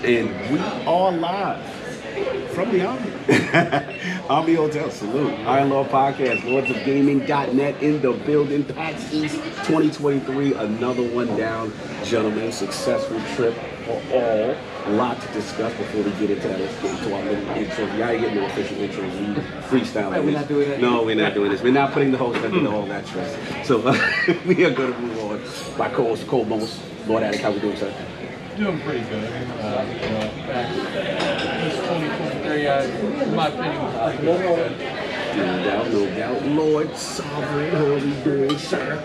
And we are live from the Omni. Omni Hotel, salute. ILP Podcast, lordsofgaming.net in the building. PAX East 2023, another one down, gentlemen. Successful trip for all. A lot to discuss before we get into that. Let's get into our little intro. We gotta get no official intros. We freestyle. We're not doing that. No, we're not doing this. We're not putting the host under all that stress. So we are going to move on. My co-host, co-most, Lord Attic, how we doing, sir? Doing pretty good. This 2023, in my opinion, was pretty good. No doubt. Lord Sovereign, how we doing, sir?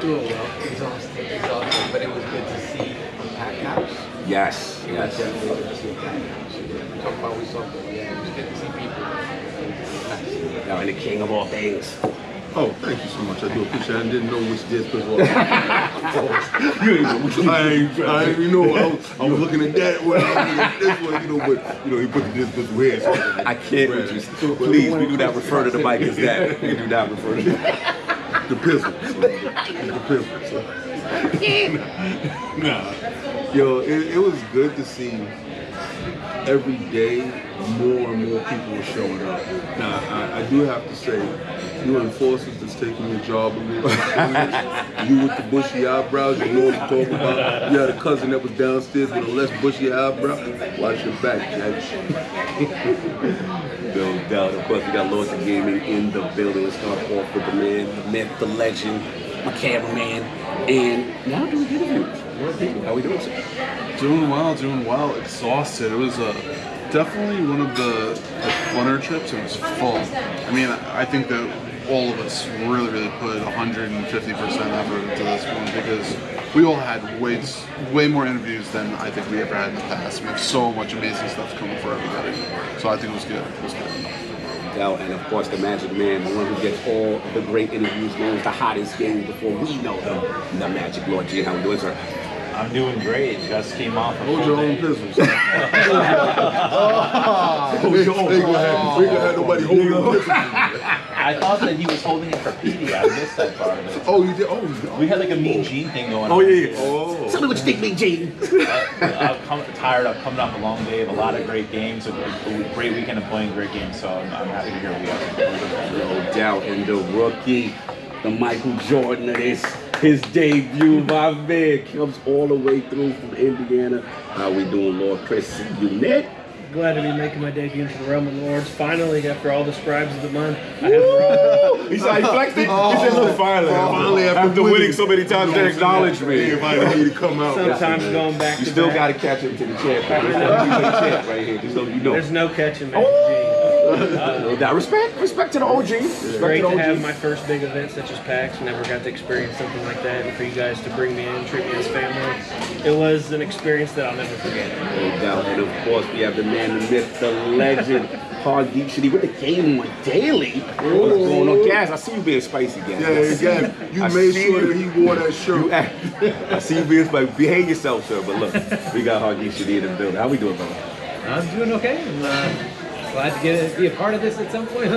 Doing well. Exhausted. But it was good to see a packed house. Yes. That's definitely good to see a packed house. We talk about we saw, yeah, it was good to see people. Nice. Now, and the king of all things. Oh, thank you so much. I do appreciate it. I didn't know which disc was what. I didn't know. I was looking at that one. I was looking at this one, but he put the disc this way. So I can't with you. Please, we do not refer to the mic as that. We do not refer to the pistol. The pistol. So. Nah. Yo, it was good to see every day more and more people are showing up. Now, I do have to say, you enforcers that's taking your job a little bit. You with the bushy eyebrows, you know what I'm talking about. You had a cousin that was downstairs with a less bushy eyebrow. Watch your back, Jack. No doubt. Of course, we got Lords of Gaming in the building. Let's start off with the man, the myth, the legend, my cameraman, and now do we get interviews. How we doing, sir? Doing well. Exhausted. It was definitely one of the funner trips. It was fun. I mean, I think that all of us really put 150% effort into this one because we all had way more interviews than I think we ever had in the past. We have so much amazing stuff coming for everybody. So I think it was good. And of course, the Magic Man, the one who gets all the great interviews, knows the hottest games before we know them. The Magic Lord G. How we doing, sir? I'm doing great. Just came off. Hold your own pistols. Hold your own. We ain't gonna have nobody holding your pistols. I thought that he was holding it for PD. I missed that part of it. Oh, you did? Oh, we had like a Mean Gene thing going on. Oh, yeah. Oh. Tell me what you think, Mean Gene. I'm tired. I'm coming off a long day of a lot of great games, a great weekend of playing great games. So I'm happy to hear we have. No doubt. And the rookie, the Michael Jordan of this. His debut, my man, comes all the way through from Indiana. How we doing, Lord Chris? You net? Glad to be making my debut into the realm of lords. Finally, after all the scribes of the month, I have He said he flexed it? He said, look, finally after winning so many times, they acknowledged me. Everybody need to come out. sometimes going back You to still back. got to catch him to the champ. Champ right here, just so you know. There's no catching Magic No doubt. Respect to the OG. G. Respect Great to to the have OG. my first big event such as PAX. Never got to experience something like that, and for you guys to bring me in, treat me as family, it was an experience that I'll never forget. No doubt. And of course, we have the man, the myth, the legend, Hard Geek City with the game on daily. What's going on, Gaz? I see you being spicy, Gaz. Yeah, again, you made sure that he wore that shirt. I see you being spicy. Behave yourself, sir. But look, we got Hard Geek City in the building. How we doing, brother? I'm doing okay. I'm glad to be a part of this at some point.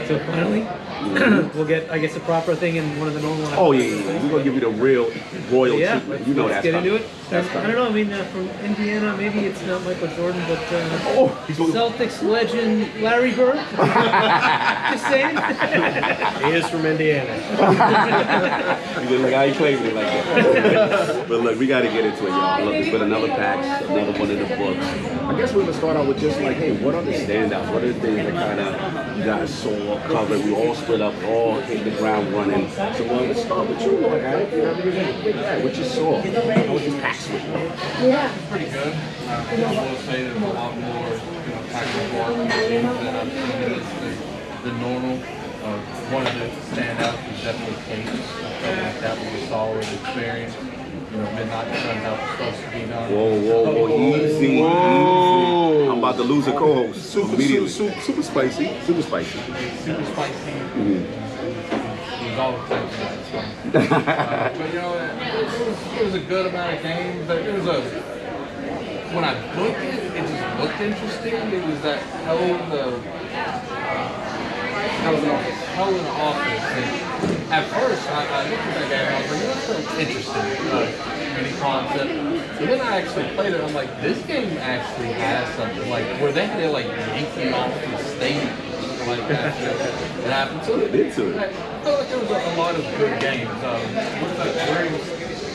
So finally, we'll get, I guess, a proper thing in one of the normal. Oh yeah. We're gonna give you the real royal Yeah, treatment. You know let's that's get into coming. it. That's I coming. don't know. I mean, from Indiana, maybe it's not Michael Jordan, but he's going- Celtics legend Larry Bird. Just saying. He is from Indiana. You look like I ain't claiming it like that. But look, we gotta get into it, y'all. Look, it's been another PAX, another one in the books. I guess we're gonna start out with just like, hey, what are the standouts? What are the things that kind of you guys saw, covered? We all stood up, all hit the ground running. So let's start with you, Lord Attic. You know, what you saw? How was your PAX with you? Pretty good. I will say there's a lot more, package work than I've seen the normal. One of the standouts was definitely Kate. I felt like that was a solid experience. Midnight Sun, how it's supposed to be done. Whoa, easy. Whoa. I'm about to lose a co-host. Super spicy. Super spicy. Super spicy. He was all excited for that. So. But it was a good amount of games. But it was when I looked at it, it just looked interesting. It was that hell in the office. And at first, I looked at that game and I was like, that's so interesting. mini concept. But then I actually played it. I'm like, this game actually has something. Like where they had to like yank me off the stadium. Like that shit happened. So Into it. I felt like there was a lot of good games. What's that?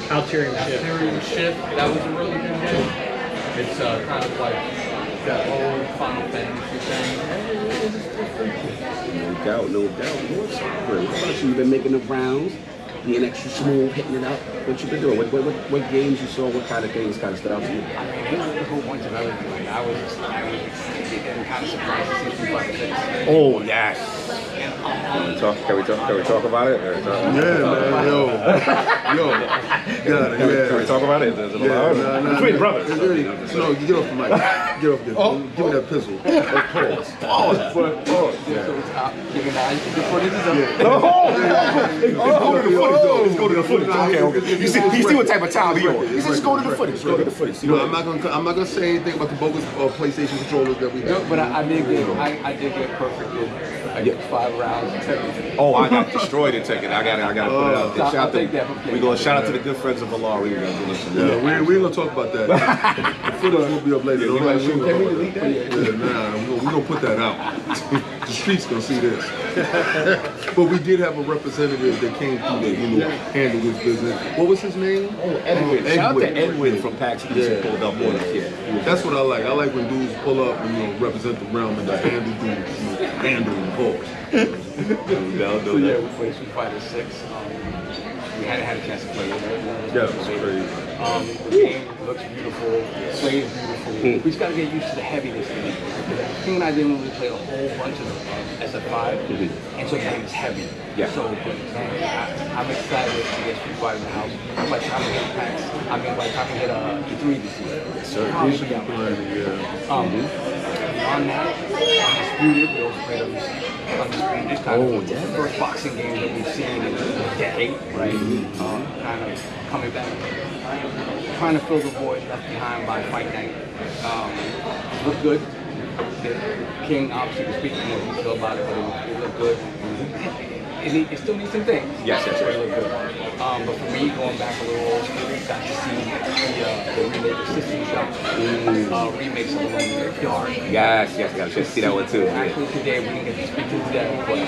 Alterium shift. Alterium Shift. That was a really good game. It's kind of like that old Final Fantasy thing. It's pretty cool. No doubt, no doubt. What's about you? You've been making the rounds, being extra smooth, hitting it up. What you been doing? What games you saw? What kind of things kind of stood out to you? I mean, there's a whole bunch of other things. Like, I was excited and kind of surprised to see Street Fighter 6. Oh yes. Can we talk about it? Yeah, man, yo, Can we talk about it? Is it allowed? Between brothers. No, you get off the mic. Get off there. Give me that pistol. Pause. Let's go to the footage. Okay. You see what type of time we on. Let's go to the footage. Go to the footage. You know, I'm not gonna say anything about the bogus PlayStation controllers that we have. But I did get perfected. Like 5 rounds and everything. Oh, I got destroyed in Tekken. I gotta put it out there. I'll take that from We gonna shout out to the good friends of Labrie. Yeah, we ain't gonna talk about that. The footage will be up later. Can we delete that? Yeah, we're gonna put that out. The streets gonna see this. But we did have a representative that came through to handle this business. What was his name? Oh, Edwin. Shout out to Edwin from PAX East who pulled up on us. Yeah. That's what I like. I like when dudes pull up and represent the realm and just handle dudes, handle the boys. So yeah, we played Street Fighter 6. We hadn't had a chance to play it. Yeah, it was crazy. The game looks beautiful, plays beautiful. We just gotta get used to the heaviness of it. King and I didn't really play a whole bunch of SF5, and so the game is heavy. Yeah. So I'm excited to get Street Fighter in the house. By the time we get PAX, I mean by the time we get E3 this year. Yes, sir. Probably be out. Beyond that, Undisputed, we also played Undisputed. It's kind of the first boxing game that we've seen in a decade, right? Kind of coming back, trying to fill the void left behind by Fight Night. Looked good. King obviously was speaking more detail about it, but it looked good. It still needs some things. Yes. It looked good. But for me, going back a little old school, got to see the remake of System Shock, remakes of the one with Dark. Yes. Got to see that one too. Actually, today we didn't get to speak to that, but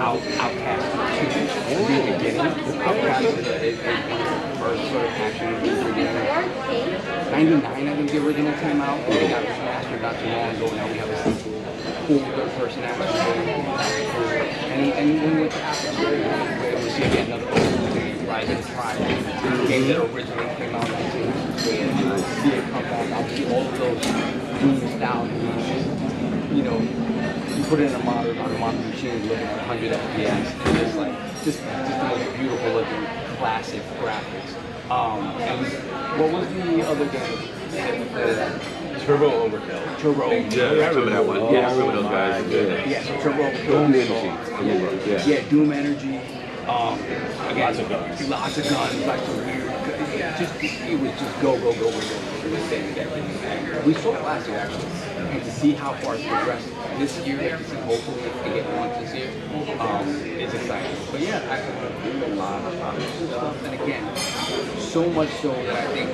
Outcast 2, the beginning. Outcast is a first sort of action movie. 99, I think the original came out. They got remastered not too long ago. Now we have a sequel. Cool third-person action. And when we went to Africa, we were able to see again another Rise of Pride, the game that originally came out in 1990. See it come back. Obviously, all of those Doom-style games, you know, you put it in a modern machine, looking at 100 FPS, and it's like just the most beautiful looking classic graphics. And what was the other game? Turbo Overkill. Turbo. Yeah, I remember that one. Yeah, I remember those guys. Yeah, so Turbo Overkill. Doom Energy. Yeah, Doom Energy. Again, Lots of guns. Like some weird. It was just go. It was saying we saw it last year actually, and to see how far it's progressed this year, to see hopefully if we get one this year, is exciting. But yeah, I a lot of stuff, and again, so much so that I think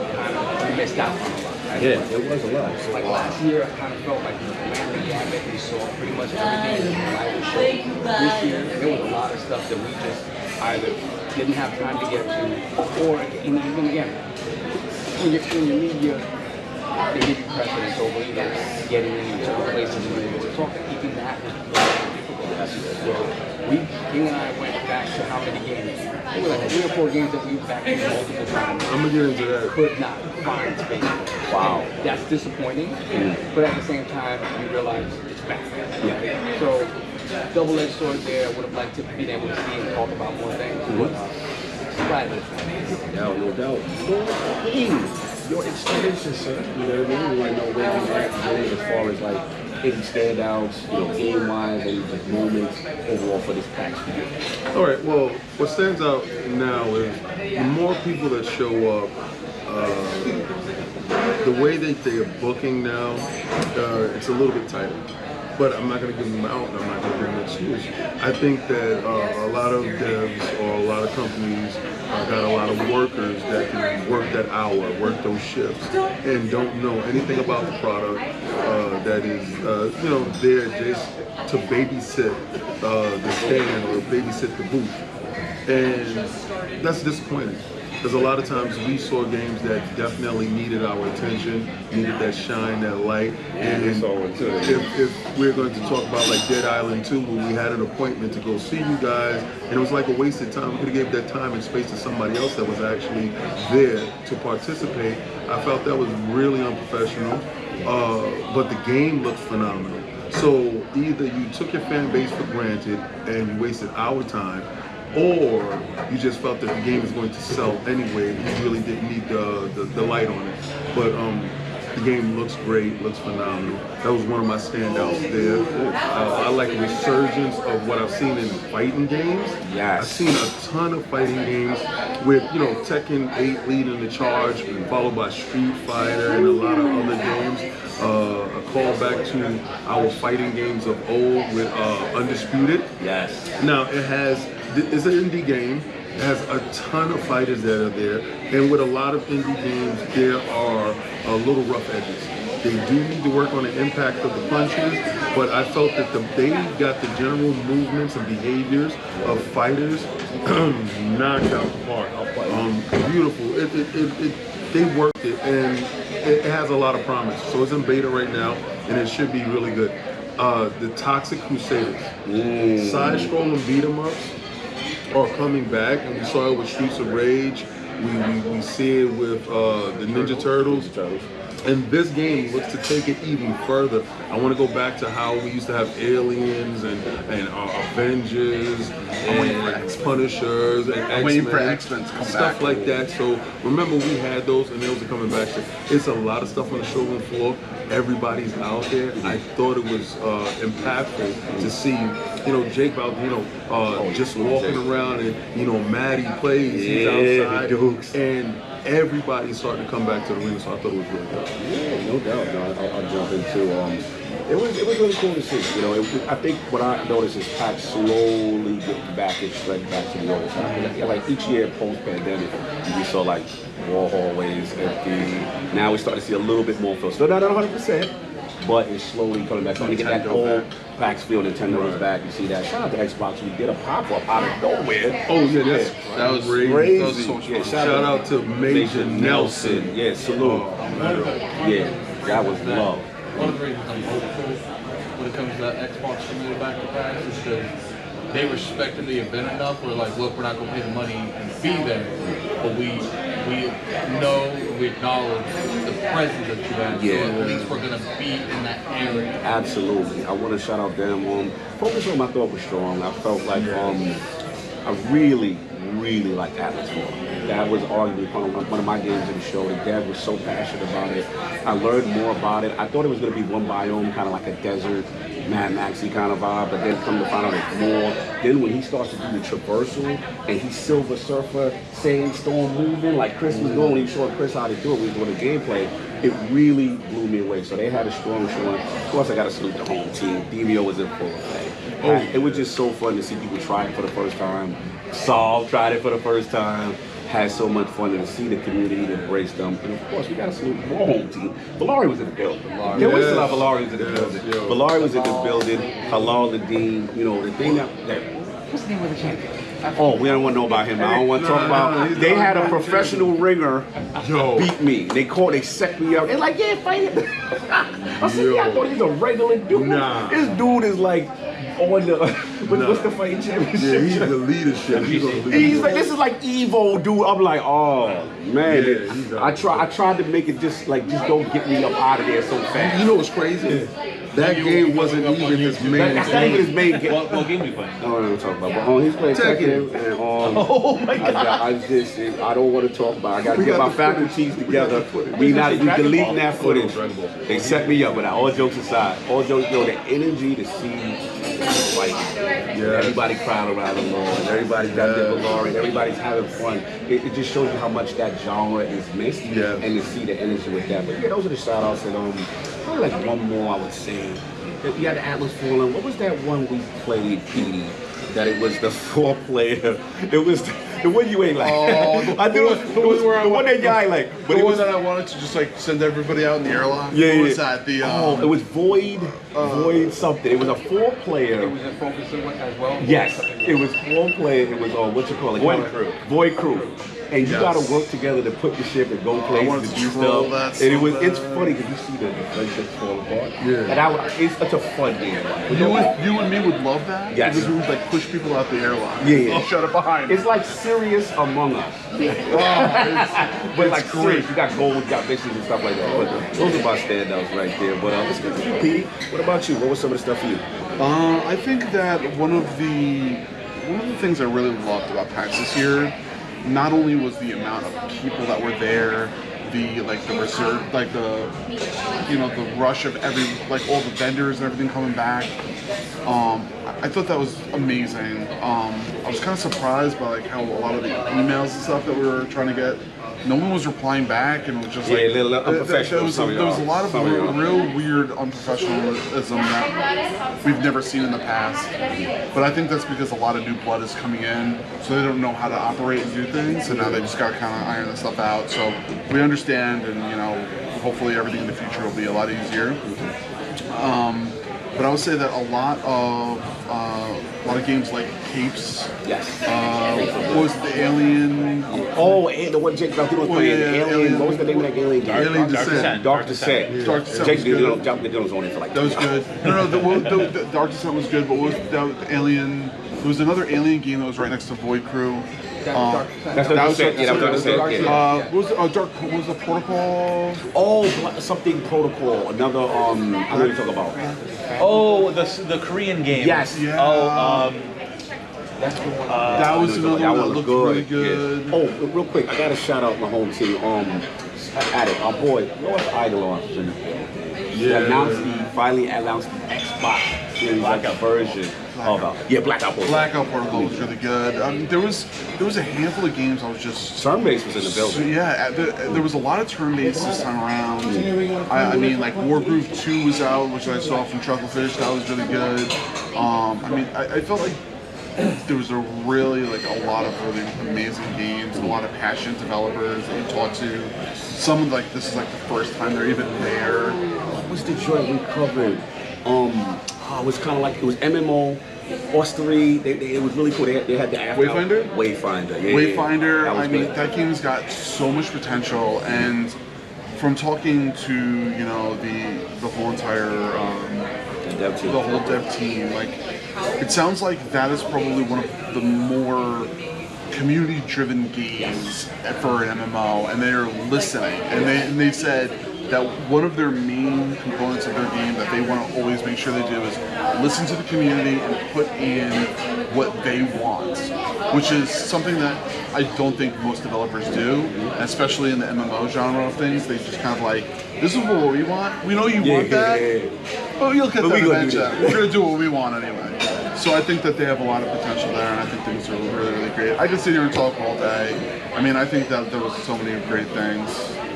we missed out on a lot. Yeah, it was a lot. Like last year, I kind of felt like we ran the gamut. We saw pretty much everything in the live show. This year, there was a lot of stuff that we just either didn't have time to get to, or even again, when your media, they give you precedence over, you know, getting in certain places and we're talking. Even that was difficult this year. So King and I went back to how many games? There were like 3 or 4 games that we went back to multiple times. I'm gonna get into that. Could not find space. Wow. That's disappointing, but at the same time, we realize it's back. Yeah. So, double-edged sword there. I would have liked to be able to see and talk about more things, but glad that it's back. No doubt. Your experiences, sir. You know what I mean? We want to know where you're at as far as like any standouts, you know, game-wise, any like moments overall for this PAX for you. All right. Well, what stands out now is the more people that show up. The way that they are booking now, it's a little bit tighter. but I'm not going to give them out, and I'm not going to give them an excuse. I think that a lot of devs or a lot of companies got a lot of workers that can work that hour, work those shifts, and don't know anything about the product that is, there just to babysit the stand or babysit the booth. And that's disappointing. Because a lot of times we saw games that definitely needed our attention, needed that shine, that light. And if we're going to talk about like Dead Island 2, where we had an appointment to go see you guys, and it was like a wasted time. We could have gave that time and space to somebody else that was actually there to participate. I felt that was really unprofessional, but the game looked phenomenal. So either you took your fan base for granted and you wasted our time, or you just felt that the game is going to sell anyway. You really didn't need the light on it. But the game looks great, looks phenomenal. That was one of my standouts there. I like a resurgence of what I've seen in fighting games. Yes. I've seen a ton of fighting games with, Tekken 8 leading the charge, followed by Street Fighter and a lot of other games. A callback to our fighting games of old with Undisputed. Yes. Now it's an indie game. It has a ton of fighters that are there, and with a lot of indie games, there are little rough edges. They do need to work on the impact of the punches, but I felt that they got the general movements and behaviors of fighters knocked out apart. Beautiful. They worked it, and it has a lot of promise. So it's in beta right now, and it should be really good. The Toxic Crusaders, side-scrolling beat-em-ups are coming back, and we saw it with Streets of Rage. We see it with the Ninja Turtles. And this game looks to take it even further. I want to go back to how we used to have Aliens and Avengers and Punishers and X-Men. Waiting for X-Men to come stuff back. like that. So remember, we had those, and those are coming back. It's a lot of stuff on the showroom floor. Everybody's out there. I thought it was impactful to see, Jake Baldino just walking around, and Maddie plays. He's outside, the Dukes. and everybody's starting to come back to the arena. So I thought it was really good. Yeah, no doubt. No, I'll jump into. It was really cool to see. I think what I noticed is PAX slowly getting back its strength back to the old time. Like each year post-pandemic, we saw like wall hallways empty. Now we start to see a little bit more feel. Still not at 100%, but it's slowly coming back. Starting to get that old PAX feel. Nintendo is back. You see that. Shout out to Xbox. We did a pop-up out of nowhere. Oh yeah, That was crazy. That was so Yeah, Shout out to Major Nelson. Yeah, salute. Yeah, that was love. One of the reasons I'm hopeful when it comes to that Xbox submitted back to PAX is because they respected the event enough where like, look, we're not going to pay the money and be there, but we acknowledge the presence that you had, so at least we're going to be in that area. Absolutely. I want to shout out them. Focus Room I thought was strong. I felt like I really liked Atmosphere. That was arguably one of my games in the show. The dev was so passionate about it. I learned more about it. I thought it was going to be one biome, kind of like a desert, Mad Maxy kind of vibe, but then come to find out it's more. Then when he starts to do the traversal and he's Silver Surfer, Sandstorm moving like Chris was doing, when he showed Chris how to do it, we was doing the gameplay, it really blew me away. So they had a strong showing. Of course, I got to salute the home team. DVO was in full effect. It was just so fun to see people try it for the first time. Saul tried it for the first time. Had so much fun, and to see the community embrace them. And of course, we got to salute the home team. Valari was in the building. Yeah, we still have Valari was in the building. Valari was in the building. Halal the Dean. The thing that what's the name of the champion? Oh, we don't want to know about him. I don't want to talk about. They had a professional ringer beat me. They set me up. They're like, yeah, fight him. I said, yeah, I thought he was a regular dude. Nah. This dude is like on the what's the fighting championship? Yeah, he's the leadership. He's like, this is like Evo, dude. I'm like, oh man. Yeah, I tried to make it just don't get me up out of there so fast. You know what's crazy? That game wasn't even his main That's not even his main game. What game we playing? I don't want to talk about, but he's playing Tekken, and Oh my God. I don't want to talk about. I got to get my faculties together. We deleting that footage. They set me up, but all jokes aside, the energy to see like everybody crying around the Lord, everybody got their Valari, everybody's having fun. It just shows you how much that genre is missed, and to see the energy with that. But yeah, those are the shout outs, and probably like one more I would say. You had the Atlas Fallen. What was that one we played, Petey? That it was the 4-player. It was the one you ain't like. Oh, I think it was where I the one went- that guy like. But The it one was that I wanted to just like send everybody out in the airlock. yeah. What was that? The it was Void something. It was a 4-player. It was in focus as well. Yes, it was 4-player. It was what you call it? Void Crew. Void Crew. And you Yes. got to work together to put your ship and go places wanted and to do troll stuff. that And so it's bad. funny because you see the friendships fall apart. Yeah. And it's such a fun game. you and me would love that. Yes. Because we would like push people out the airlock. Yeah. I'll shut it behind. It's like serious Among Us. But like serious, you got goals, you got missions and stuff like that. But those are my standouts right there. But let's get to you, Petey. What about you? What was some of the stuff for you? I think that one of the things I really loved about PAX this year, not only was the amount of people that were there, the reserve, the rush of all the vendors and everything coming back. I thought that was amazing. I was kind of surprised by like how a lot of the emails and stuff that we were trying to get, no one was replying back, and it was just Yeah, like a little unprofessional, There was a lot of real weird unprofessionalism that we've never seen in the past. But I think that's because a lot of new blood is coming in, so they don't know how to operate and do things, and now they just got to kind of iron this stuff out. So we understand, and hopefully everything in the future will be a lot easier. But I would say that a lot of games like Capes. Yes. What was the Alien? Oh, and the one Jake Valentino was playing, yeah, Alien. What was the name of that alien game? Alien Descent. Dark Descent. Dark Descent Jake was good. Dillon's on it for like That was good. No, the Dark Descent was good, but Alien? There was another Alien game that was right next to Void Crew. That's Dark Descent. Yeah, that was Dark Descent. Yeah. What was the Protocol? Oh, something Protocol. Another I know what you're talking about. Oh, the Korean game. Yes. Yeah. Oh, That's the one. That was another one that looked really good. Yeah. Oh, real quick, I gotta shout out my home team. Addict, our boy, North Eidolon is in the building. He finally announced the Xbox Series Blackout version of Blackout Protocol. Blackout Protocol was really good. There was a handful of games I was just. Turn-based was in the building. Yeah, there was a lot of turn-based this time around. I mean, like Wargroove 2 was out, which I saw from Chucklefish. That was really good. I felt like there was a lot of really amazing games, a lot of passionate developers that you talk to. Some this is like the first time they're even there. What's the joint we covered? It was kind of like, it was MMO, Ostery. It was really cool. They had the after. Wayfinder? Wayfinder, yeah. Wayfinder, That was good. that game's got so much potential, and from talking to the whole entire the whole dev team, it sounds like that is probably one of the more community-driven games for an MMO, and they are listening, and they said that one of their main components of their game that they want to always make sure they do is listen to the community and put in what they want, which is something that I don't think most developers do, especially in the MMO genre of things. They just kind of this is what we want. We know you want that, but you'll get that eventually. We're going to do what we want anyway. So I think that they have a lot of potential there, and I think things are really, really great. I could sit here and talk all day. I think that there was so many great things.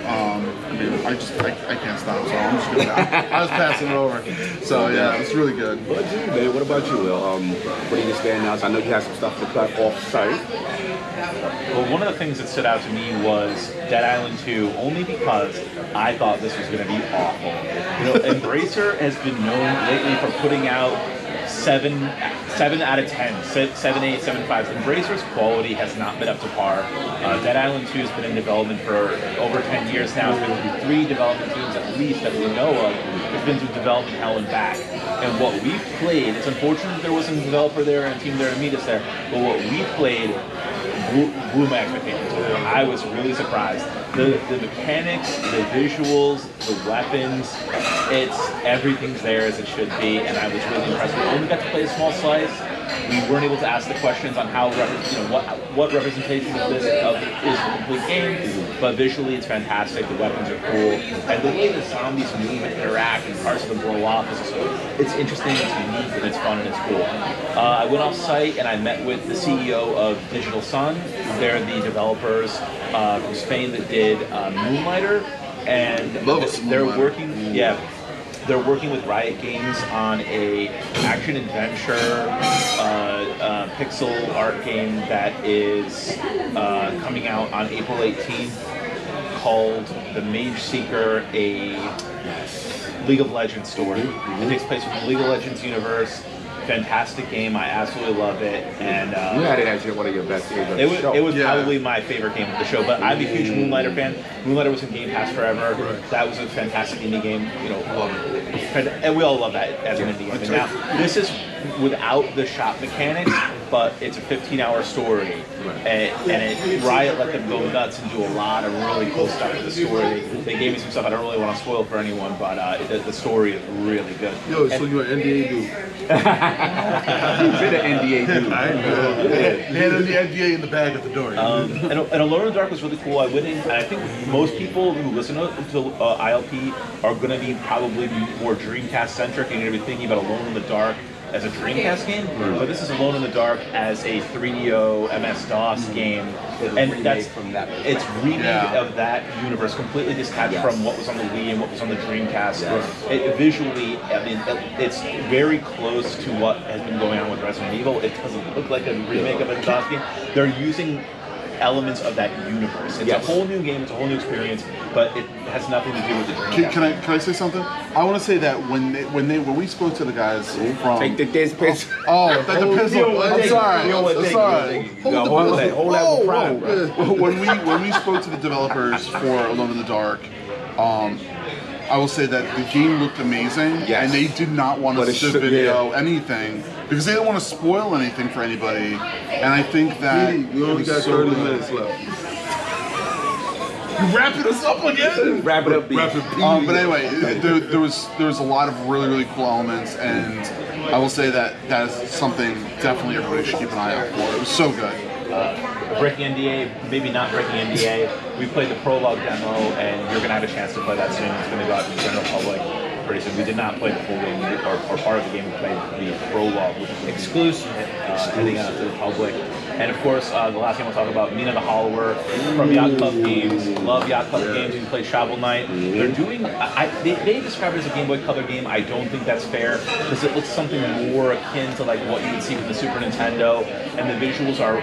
I can't stop, so I'm just going to I was passing it over. So yeah, it's really good. What about you, man? What about you, Will? What are your standouts? I know you had some stuff to cut off site. Well, one of the things that stood out to me was Dead Island 2, only because I thought this was going to be awful. Embracer has been known lately for putting out 7 out of 10, 7, 8, 7, 5. Embracer's quality has not been up to par. Dead Island 2 has been in development for over 10 years now. It's been through 3 development teams at least that we know of. It's been through development hell and back. And what we've played, it's unfortunate there wasn't a developer there and a team there to meet us there, but what we played blew my expectations. I was really surprised. The mechanics, the visuals, the weapons, everything's there as it should be, and I was really impressed. We only got to play a small slice. We weren't able to ask the questions on how what representation of this is the complete game, but visually it's fantastic. The weapons are cool, and the way the zombies move and interact and parts of them blow off it's interesting, it's unique, and it's fun and it's cool. I went off site and I met with the CEO of Digital Sun. They're the developers from Spain that did Moonlighter, and they're working. Yeah. they're working with Riot Games on a action adventure pixel art game that is coming out on April 18th called The Mage Seeker, a League of Legends story. It takes place in the League of Legends universe. Fantastic game. I absolutely love it. And you had it as one of your best games of it the was, show. it was probably my favorite game of the show, but I'm a huge Moonlighter fan. Moonlighter was in Game Pass forever. That was a fantastic indie game. You know, and we all love that as an indie game. And now this is without the shop mechanics, but it's a 15-hour story, and Riot let them go nuts and do a lot of really cool stuff with the story. They gave me some stuff I don't really want to spoil for anyone, but the story is really good. Yo, so you're an NDA dude. You've been an NDA dude. I know. Handed the NDA in the bag at the door. And Alone in the Dark was really cool. I went in, and I think most people who listen to ILP are going to be probably more Dreamcast centric and going to be thinking about Alone in the Dark as a Dreamcast game, but this is Alone in the Dark as a 3DO MS-DOS game, and that's it's remake of that universe, completely detached from what was on the Wii and what was on the Dreamcast. Visually, I mean, it's very close to what has been going on with Resident Evil. It doesn't look like a remake of a DOS game. They're using elements of that universe. It's a whole new game, it's a whole new experience, but it has nothing to do with the Dreamcast. Can I say something? I want to say that when we spoke to the guys from Take the piss. oh, take the pistol. I'm sorry. I'm sorry. Hold that prime, bro. When we spoke to the developers for Alone in the Dark, I will say that the game looked amazing, and they did not want us to video anything because they didn't want to spoil anything for anybody. And I think that We only got 30 minutes left. You wrapping us up again? Wrap it up, B. But anyway, there was a lot of really cool elements, and I will say that is something definitely everybody should keep an eye out for. It was so good. Breaking NDA, maybe not breaking NDA. We played the prologue demo, and you're going to have a chance to play that soon. It's going to go out to the general public pretty soon. We did not play the full game, or part of the game. We played the prologue, which is exclusive, heading out to the public. And of course, the last game we'll talk about, Mina the Hollower from Yacht Club Games. Love Yacht Club Games. You can play Shovel Knight. They're doing, they describe it as a Game Boy Color game. I don't think that's fair, because it looks something more akin to like what you would see from the Super Nintendo, and the visuals are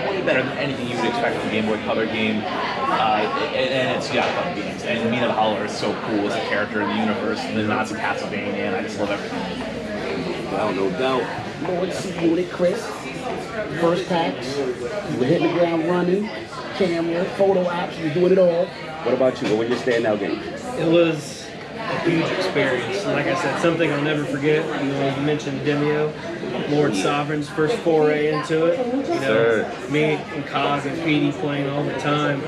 way better than anything you would expect from a Game Boy Color game. And it's Yacht Club Games. And Mina the Hollower is so cool as a character in the universe, and the Nazi Castlevania, and I just love everything. Well, no doubt. Lord, see you with Chris. First packs, you were hitting the ground running, camera, photo ops, you were doing it all. What about you? What were your standout games? It was a huge experience. And like I said, something I'll never forget. You know, you mentioned Demio, Lord Sovereign's first foray into it. You know, me and Cog and Petey playing all the time.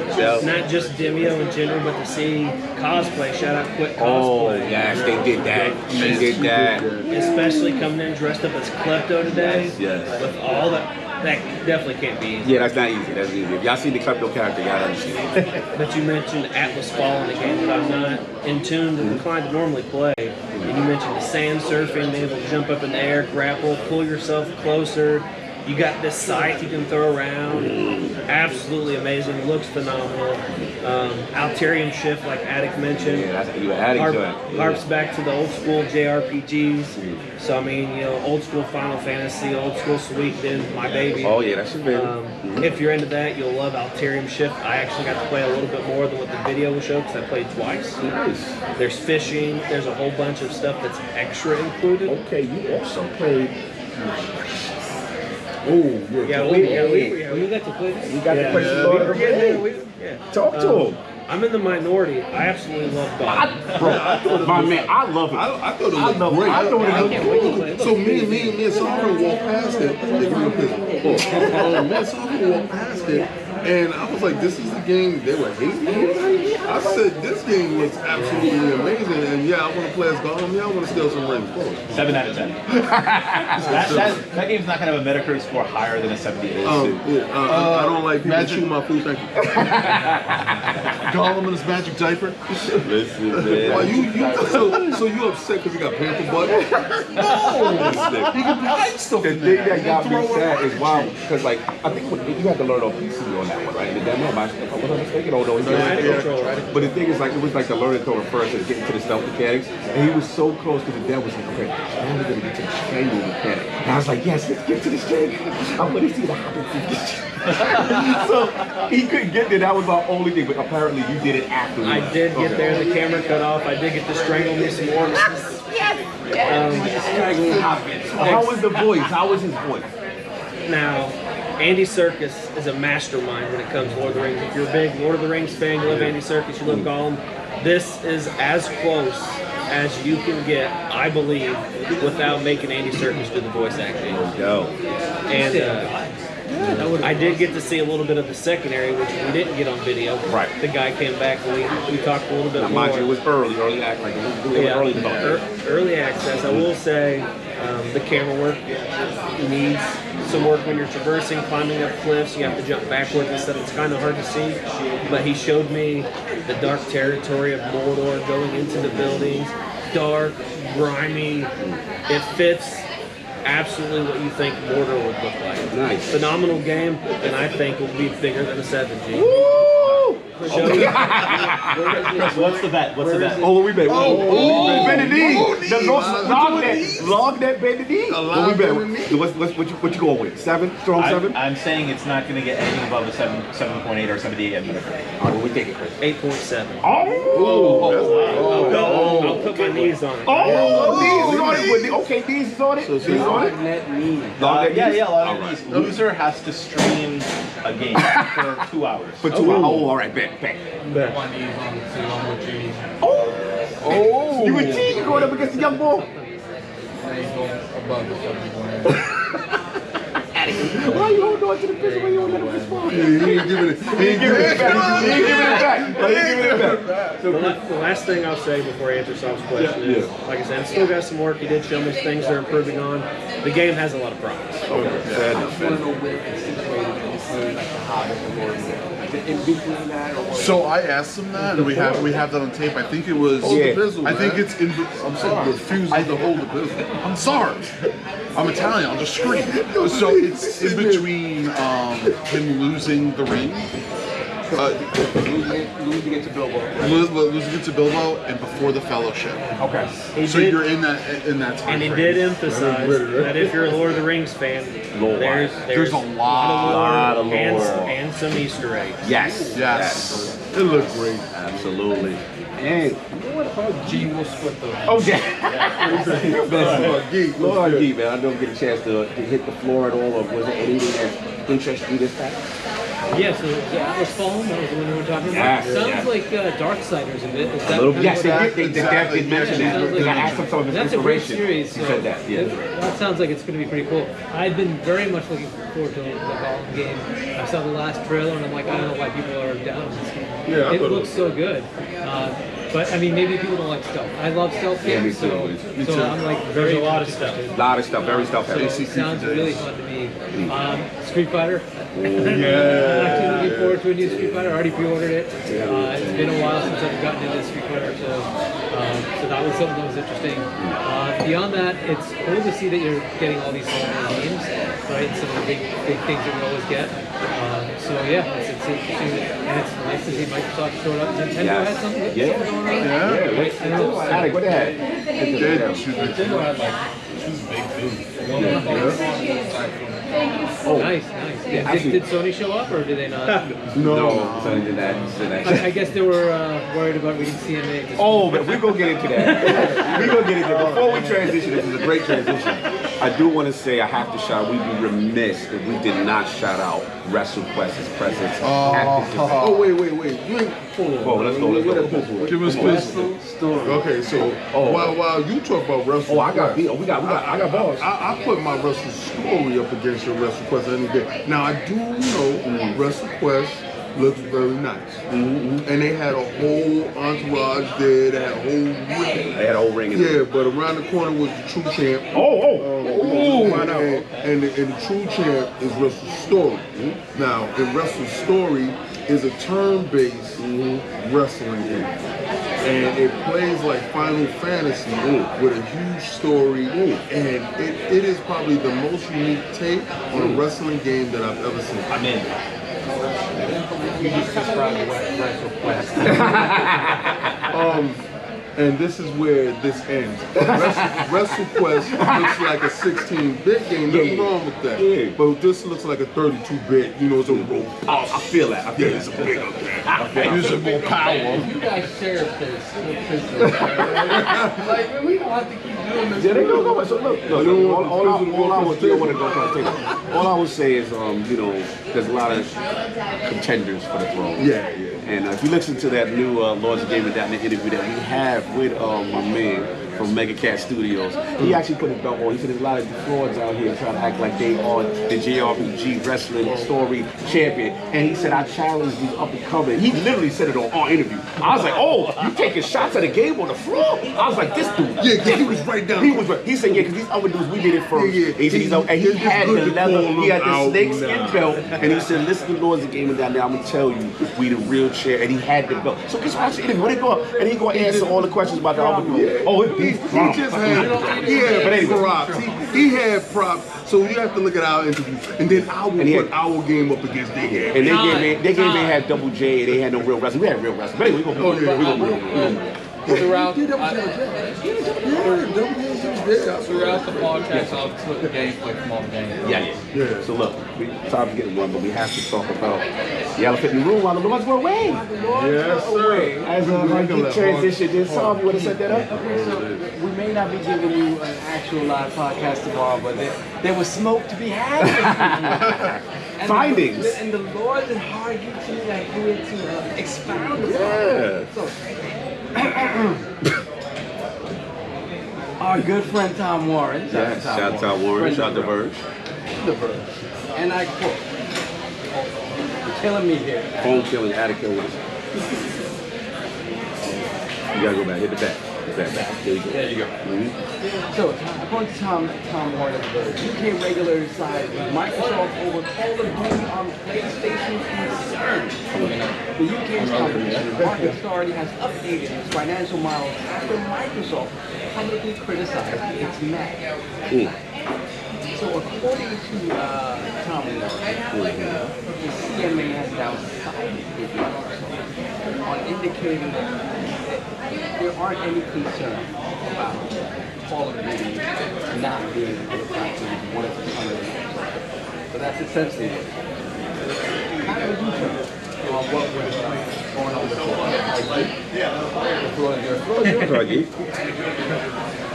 Not just Demio in general, but to see cosplay. Shout out Quick Cosplay. Oh, yes, they did that. She did that. Especially coming in dressed up as Klepto today. Yes. With all that. That definitely can't be easy. Yeah, that's not easy. That's easy. If y'all see the Klepto character, y'all understand. But you mentioned Atlas Fallen, a game that I'm not in tune to inclined to normally play. And you mentioned the sand surfing, being able to jump up in the air, grapple, pull yourself closer. You got this scythe you can throw around. Absolutely amazing. Looks phenomenal. Alterium shift, like Attic mentioned. Yeah, that's you were adding to it. Harps back to the old school JRPGs. So I mean, you know, old school Final Fantasy, old school Suikoden, my baby. Oh yeah, that's your baby. If you're into that, you'll love Alterium Shift. I actually got to play a little bit more than what the video will show because I played twice. Nice. There's fishing. There's a whole bunch of stuff that's extra included. Okay, you also played. We got to play that. You got to play some Lord of the Rings. Talk to him. I'm in the minority. I absolutely love God. My man, I love it. I thought it looked great. I thought it looked great. So me and Sovereign walked past it. Me and Sovereign walked past it, and I was like, "This is the game they were hating on." I said, "This game looks absolutely amazing," and yeah, I want to play as Gollum. Yeah, I want to steal some rings. 7 out of 10. that game's not going to have a Metacritic score higher than a 78. I don't like people chew my food. Thank you. Gollum in his magic diaper. Listen, man. Why so you upset because he got panther butt? He can hide stuff The in thing there. that got me sad is wow, because like I think you had to learn on PC on that one, right? In the demo, if I wasn't mistaken, oh no, he Right, did. control, right? But the thing is, like, it was like the learning curve first and getting to the stealth mechanics, and he was so close because the dad was like, okay, now we're gonna get to the strangle mechanic. And I was like, yes, let's get to the strangle. I want to see the hobbits. So he couldn't get there. That was my only thing. But apparently, you did it after. I did get there. The camera cut off. I did get to strangle me some more. How was the voice? How was his voice? Now, Andy Serkis is a mastermind when it comes to Lord of the Rings. If you're a big Lord of the Rings fan, you love Andy Serkis, you love Gollum, this is as close as you can get, I believe, without making Andy Serkis do the voice acting. Go. And I did get to see a little bit of the secondary, which we didn't get on video. Right. The guy came back and we talked a little bit Now, more. mind you, it was early act, like early development. Early access. I will say the camera work needs some work when you're traversing, climbing up cliffs. You have to jump backwards and stuff. It's kind of hard to see. But he showed me the dark territory of Mordor, going into the buildings. Dark, grimy. It fits absolutely what you think Mordor would look like. Nice. Phenomenal game, and I think will be bigger than a 7G. Woo! What's the bet? What's the bet? Oh, what we bet? Benedict. Log that Benedict. What we bet? What you going with? 7? Strong 7? I'm saying it's not going to get anything above a 7.8 or 78. All right, what we taking, Chris? 8.7. Oh! I'll put my knees on it. Oh, D's is on it. Okay, D's is on it. D's is on it. Yeah, a lot of these. Loser has to stream a game for 2 hours. For 2 hours. Oh, all right, bet. My knees on the too, I'm with you. Oh! You with T going up against the young boy? I ain't going above the 71. Why you holding on to the pistol when you don't let him respond? He ain't giving it. He ain't giving it back. So the last thing I'll say before I answer Saul's question is, like I said, I still got some work. He did show me things they're improving on. The game has a lot of problems. Okay, fair enough. So I asked him that, and we have that on tape. I think it was. I think it's in. I'm sorry. Refusing to hold the pistol. I'm sorry. I'm Italian. I'll just scream. So it's in between him losing the ring. Losing it to Bilbo. Losing it to Bilbo and before the Fellowship. Okay. So you're in that time. And he frame. did emphasize that if you're a Lord of the Rings fan, there's a lot of of lore lore. and some Easter eggs. Yes. It looked great. Absolutely. And G will split the. oh yeah. Lord G, man, I don't get a chance to hit the floor at all. Or was there anything that interested you this time? Yeah, so the Atlas Fallen, that was the one we were talking about. Yeah, Sounds yeah. like Darksiders a bit. Is that A little, kind yes, of what they did mention that. Sounds Because I like- asked him some of his That's a great inspiration. series. He So said that, yeah. That sounds like it's going to be pretty cool. I've been very much looking forward to the Gollum game. I saw the last trailer and I'm like, I don't know why people are down on this game. Yeah, I it thought it looks so good. But I mean, maybe people don't like stealth. I love stealth Yeah, me games, too. so I'm like There's very a lot of much stuff. interested. A lot of stuff, very stuff heavy. So it sounds really fun to me. Street Fighter. Yeah. I'm actually looking forward to a new Street Fighter. I already pre-ordered it. It's been a while since I've gotten into Street Fighter, so that was something that was interesting. Beyond that, it's cool to see that you're getting all these small games, right? Some of the big things that we always get. So yeah, it's interesting, and it's nice to see Microsoft showed up. Nintendo had something going on. Yeah. Right? I don't know. Alec, what they had? Nintendo had like 2 big booths. Oh, nice. Yeah, Did Sony show up or did they not? No, Sonny did that. I guess they were worried about reading CMA. Oh, but we're going to get into that. We're going to get into that. Before we transition, this is a great transition. I do want to say I have to shout, we'd be remiss if we did not shout out WrestleQuest's presence at this event. Oh, wait. You ain't. Hold on. Oh, let's go. Where that pistol? Give us pistol. Okay, so while you talk about Wrestle, I got beat. I got balls. I put my Wrestle Story up against your WrestleQuest any day. Now I do know WrestleQuest looks very nice, and they had a whole entourage there. They had a whole ring. They had a whole ring in Yeah, but around the corner was the true champ. And the true champ is Wrestle Story. Now, in Wrestle Story is a turn-based wrestling game. And it plays like Final Fantasy with a huge story. And it is probably the most unique take on a wrestling game that I've ever seen. I'm in. You just described the WrestleQuest. And this is where this ends. WrestleQuest looks like a 16-bit game. Nothing wrong with that. Yeah. But this looks like a 32-bit. You know, it's a rope. I feel that. I feel It's a that. bigger game. Using more power. You guys share this. Like, man, we don't have to keep doing this. Yeah, they go. So look, all I was still want to go for a all I would say is, you know, there's a lot of contenders for the throne. Yeah. And if you listen to that new Lords of Gaming Down interview that we have with my man from Mega Cat Studios, he actually put his belt on. He said there's a lot of frauds out here trying to act like they are the JRPG wrestling story champion. And he said, I challenge these up and coming. He literally said it on our interview. I was like, oh, you taking shots at the game on the floor? I was like, this dude. Yeah, because he was right down. He was right. He said, yeah, because these other dudes, we did it first. Yeah. And he said, and he had the leather, he had the snake skin belt, and he said, listen to Lords of Gaming down there, I'm going to tell you, we the real chair, and he had the belt. So just watch the interview. When they go up, and he going to answer all the questions about the other dude. Oh, He just had props. He had props. So you have to look at our interview, and then I will put our game up against their game. And they had Double J, and they had no real wrestling. We had real wrestling. But anyway, we're going to Throughout the podcast, I'll put the gameplay from all the games. Yeah. So look, time's getting one, but we have to talk about the elephant in the room while the Lords were away. Yes, sir. As a transition, did Tom, you want to set that up? Okay, so we may not be giving you an actual live podcast tomorrow, but there was smoke to be had. And Findings. And the Lords and hard you to like here to expound upon. Yeah. So, our good friend Tom Warren. Shout out to Warren, shout out to Verge. The Verge. And I quote, "You're killing me here." Phone killing, attic kill with us. You gotta go back, hit the back. There you go. So, according to Tom Warren, the UK regular side Microsoft over Call of Duty on PlayStation concern. The UK's competition market authority has updated its financial model after Microsoft publicly criticized its Mac. So, according to Tom Warren, the CMA has now sided with Microsoft on indicating that there aren't any concerns about Call of Duty not being able to practice once it's under the Microsoft. So that's essentially it. Kind of a U-turn on what was going on with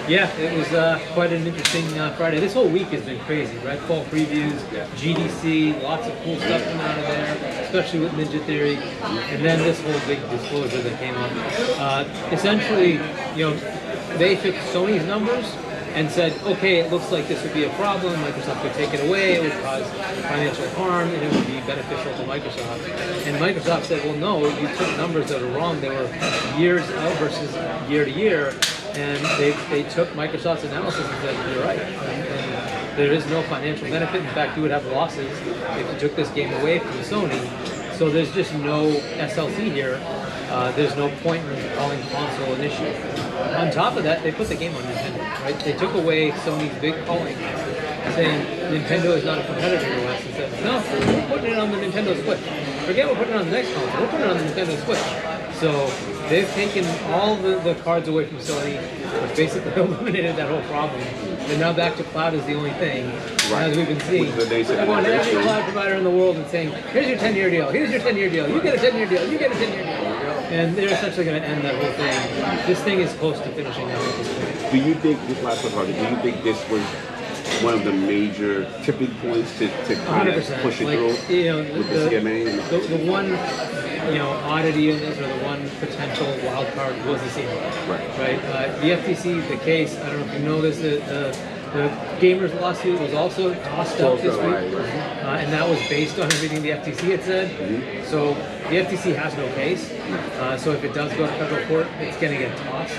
Yeah, it was quite an interesting Friday. This whole week has been crazy, right? Fall previews, GDC, lots of cool stuff coming out of there, especially with Ninja Theory, and then this whole big disclosure that came up. Essentially, you know, they took Sony's numbers and said, okay, it looks like this would be a problem. Microsoft could take it away. It would cause financial harm, and it would be beneficial to Microsoft. And Microsoft said, well, no, you took numbers that are wrong. They were years out versus year to year. And they took Microsoft's analysis and said, you're right. And there is no financial benefit. In fact, you would have losses if you took this game away from Sony. So there's just no SLC here. There's no point in calling console an issue. On top of that, they put the game on Nintendo, right? They took away Sony's big calling, saying Nintendo is not a competitor to us, and said, no, we're putting it on the Nintendo Switch. Forget we're putting it on the next console, we're putting it on the Nintendo Switch. So they've taken all the cards away from Sony, which basically eliminated that whole problem. And now back to cloud is the only thing. Right. As we've been seeing, They said going to every innovation. cloud provider in the world and saying, here's your 10-year deal, here's your 10-year deal, you get a 10-year deal, you get a 10-year deal. And they're essentially going to end that whole thing. This thing is close to finishing up at this point. Do you think this last one, do you think this was one of the major tipping points to kind of 100%. push it Like, through you know, with the CMA? the one, you know, oddity in this, or the one potential wild card was the CMA. Right. The FTC, the case, I don't know if you know this, the gamers lawsuit was also tossed up this week, and that was based on everything the FTC had said. So the FTC has no case. So if it does go to federal court, it's going to get tossed.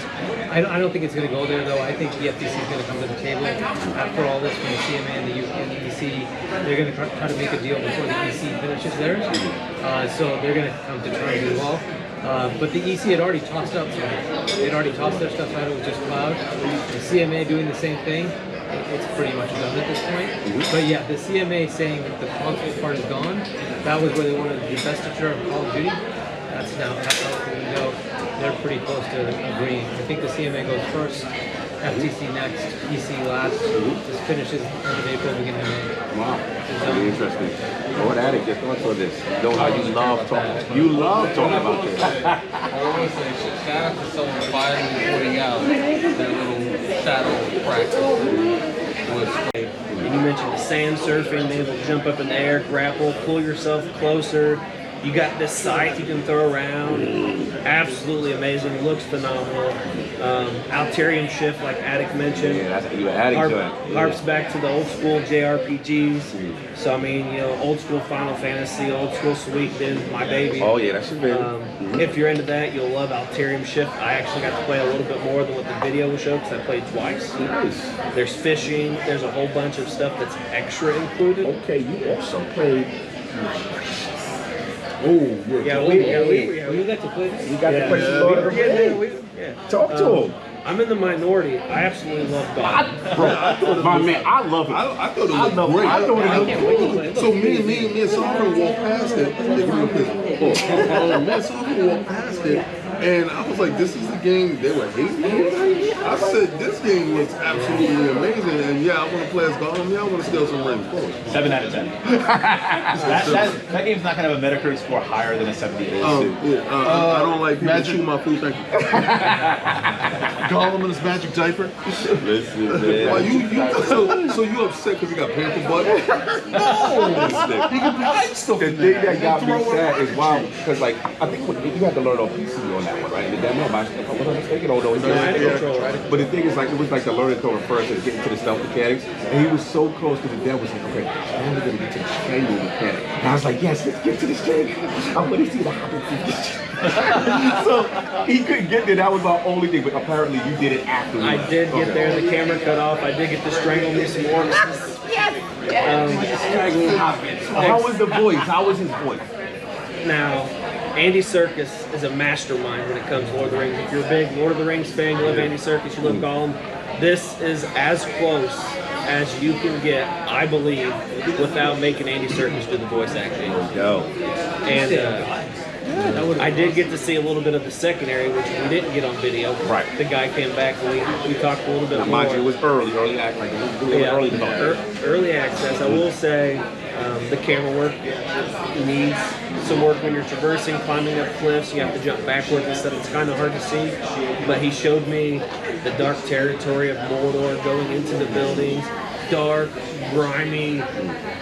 I don't think it's going to go there, though. I think the FTC is going to come to the table after all this from the CMA and the EC. They're going to try to make a deal before the EC finishes theirs. So they're going to come to terms as well. But the EC had already tossed up, they had already tossed their stuff out, it was just cloud. The CMA doing the same thing. it's pretty much done at this point. But yeah, the CMA saying that the console part is gone, that was where they wanted the divestiture of Call of Duty. That's now we know they're pretty close to agreeing. I think the CMA goes first, FTC next, EC last. This finishes end of April, beginning of May. Wow, very interesting. Lord Attic, your thoughts on this? You know how you love talking. You love talking about this. I want to say shout out to someone finally putting out their little shadow practice. And you mentioned the sand surfing, being able to jump up in the air, grapple, pull yourself closer. You got this scythe you can throw around. Absolutely amazing. Looks phenomenal. Alterium shift, like Attic mentioned. Yeah, that's you were adding to it. Harps back to the old school JRPGs. So I mean, you know, old school Final Fantasy, old school Suikoden, my baby. Oh yeah, that's your baby. If you're into that, you'll love Alterium shift. I actually got to play a little bit more than what the video will show because I played twice. Nice. There's fishing. There's a whole bunch of stuff that's extra included. Okay, you also played. Yeah, we got to play this. You got the question. Talk to him. I'm in the minority. I absolutely love God. My man, I love it. I thought it was great. I thought it was So me and Sovereign walked past it. Me and Sovereign walked past it, and I was like, "This is the game they were hating on." I said, "This game was absolutely amazing," and yeah, I want to play as Gollum. Yeah, I want to steal some rings. 7 out of 10. that game's not going to have a Metacritic score higher than a 78. I don't like people chew my food. Thank you. Gollum in his magic diaper. Listen, man. Why so you upset because he got pamper butt? No! He can hide stuff The in thing there. that got me sad is wow, because like I think you had to learn on PC on that one, right? The demo, if I'm not mistaken, although it's but the thing is, like, it was like the learning curve first and getting to the stealth mechanics, and he was so close because the dad was like, okay, now we're gonna get to the strangle mechanic. And I was like, yes, let's get to the strangle. I want to see the hobbit. So he couldn't get there. That was my only thing. But apparently, you did it after. I did get there. The camera cut off. I did get to strangle me some more. How was the voice? How was his voice? Now, Andy Serkis is a mastermind when it comes to Lord of the Rings. If you're a big Lord of the Rings fan, you love Andy Serkis, you love Gollum, this is as close as you can get, I believe, without making Andy Serkis do the voice acting. Go. And I did get to see a little bit of the secondary, which we didn't get on video. Right. The guy came back and we talked a little bit more. Mind you, it was early act like early development. Early access. I will say the camera work needs some work when you're traversing, climbing up cliffs. You have to jump backwards and stuff. It's kind of hard to see. But he showed me the dark territory of Mordor, going into the buildings. Dark, grimy.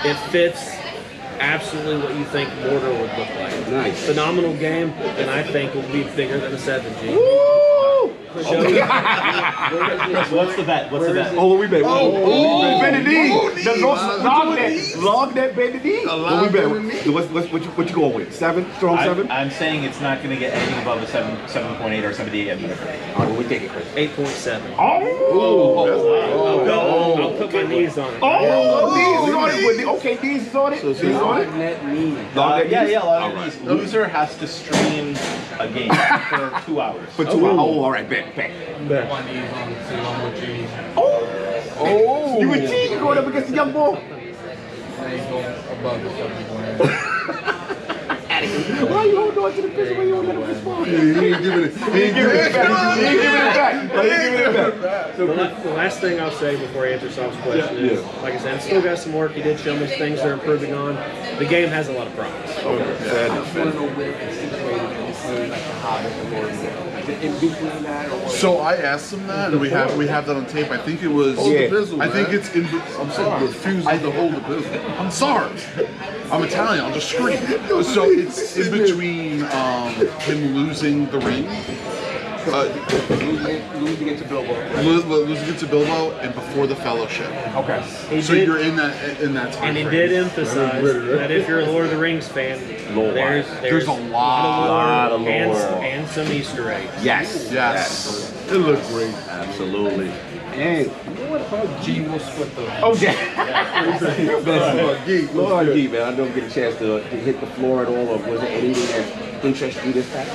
It fits absolutely what you think Mordor would look like. Nice. Phenomenal game, and I think will be bigger than a 7G. What's the bet? What's the bet? Oh, what we bet? Benedict. Log that Benedict. What we bet? What you going with? 7? Strong 7? I'm saying it's not going to get anything above a 7.8 or 78 at Metacritic. All right, what we taking, Chris? 8.7. Oh! I'll put my knees on it. Oh, D's is on it. Okay, D's is on it. D's is on it. Yeah, a lot of these. Loser has to stream a game for 2 hours. For 2 hours. Oh, all right, bet. My knees on the I'm with you. Oh! You with T going up against the young bull? I ain't going above the 71. Why you holding on to the pistol when you don't let him respond? He ain't giving it. He ain't giving it back. So the last thing I'll say before I answer Saul's question is, like I said, I've still got some work. He did show me things they're improving on. The game has a lot of problems. Okay, fair enough. So I asked him that, and we have that on tape. I think it was. I think it's in. I'm sorry. Refusing to hold the pistol. I'm sorry. I'm Italian. I'll just scream. So it's in between him losing the ring. Losing it to Bilbo. Losing it to Bilbo and before the Fellowship. Okay. You're in that time And he frame. did emphasize that if you're a Lord of the Rings fan, there's a lot of lore. and some Easter eggs. Yes. Yes. It looked great. Absolutely. And What about G will split the? oh yeah. Lord Geek, man. I don't get a chance to hit the floor at all. Or was there anything that interested you this time?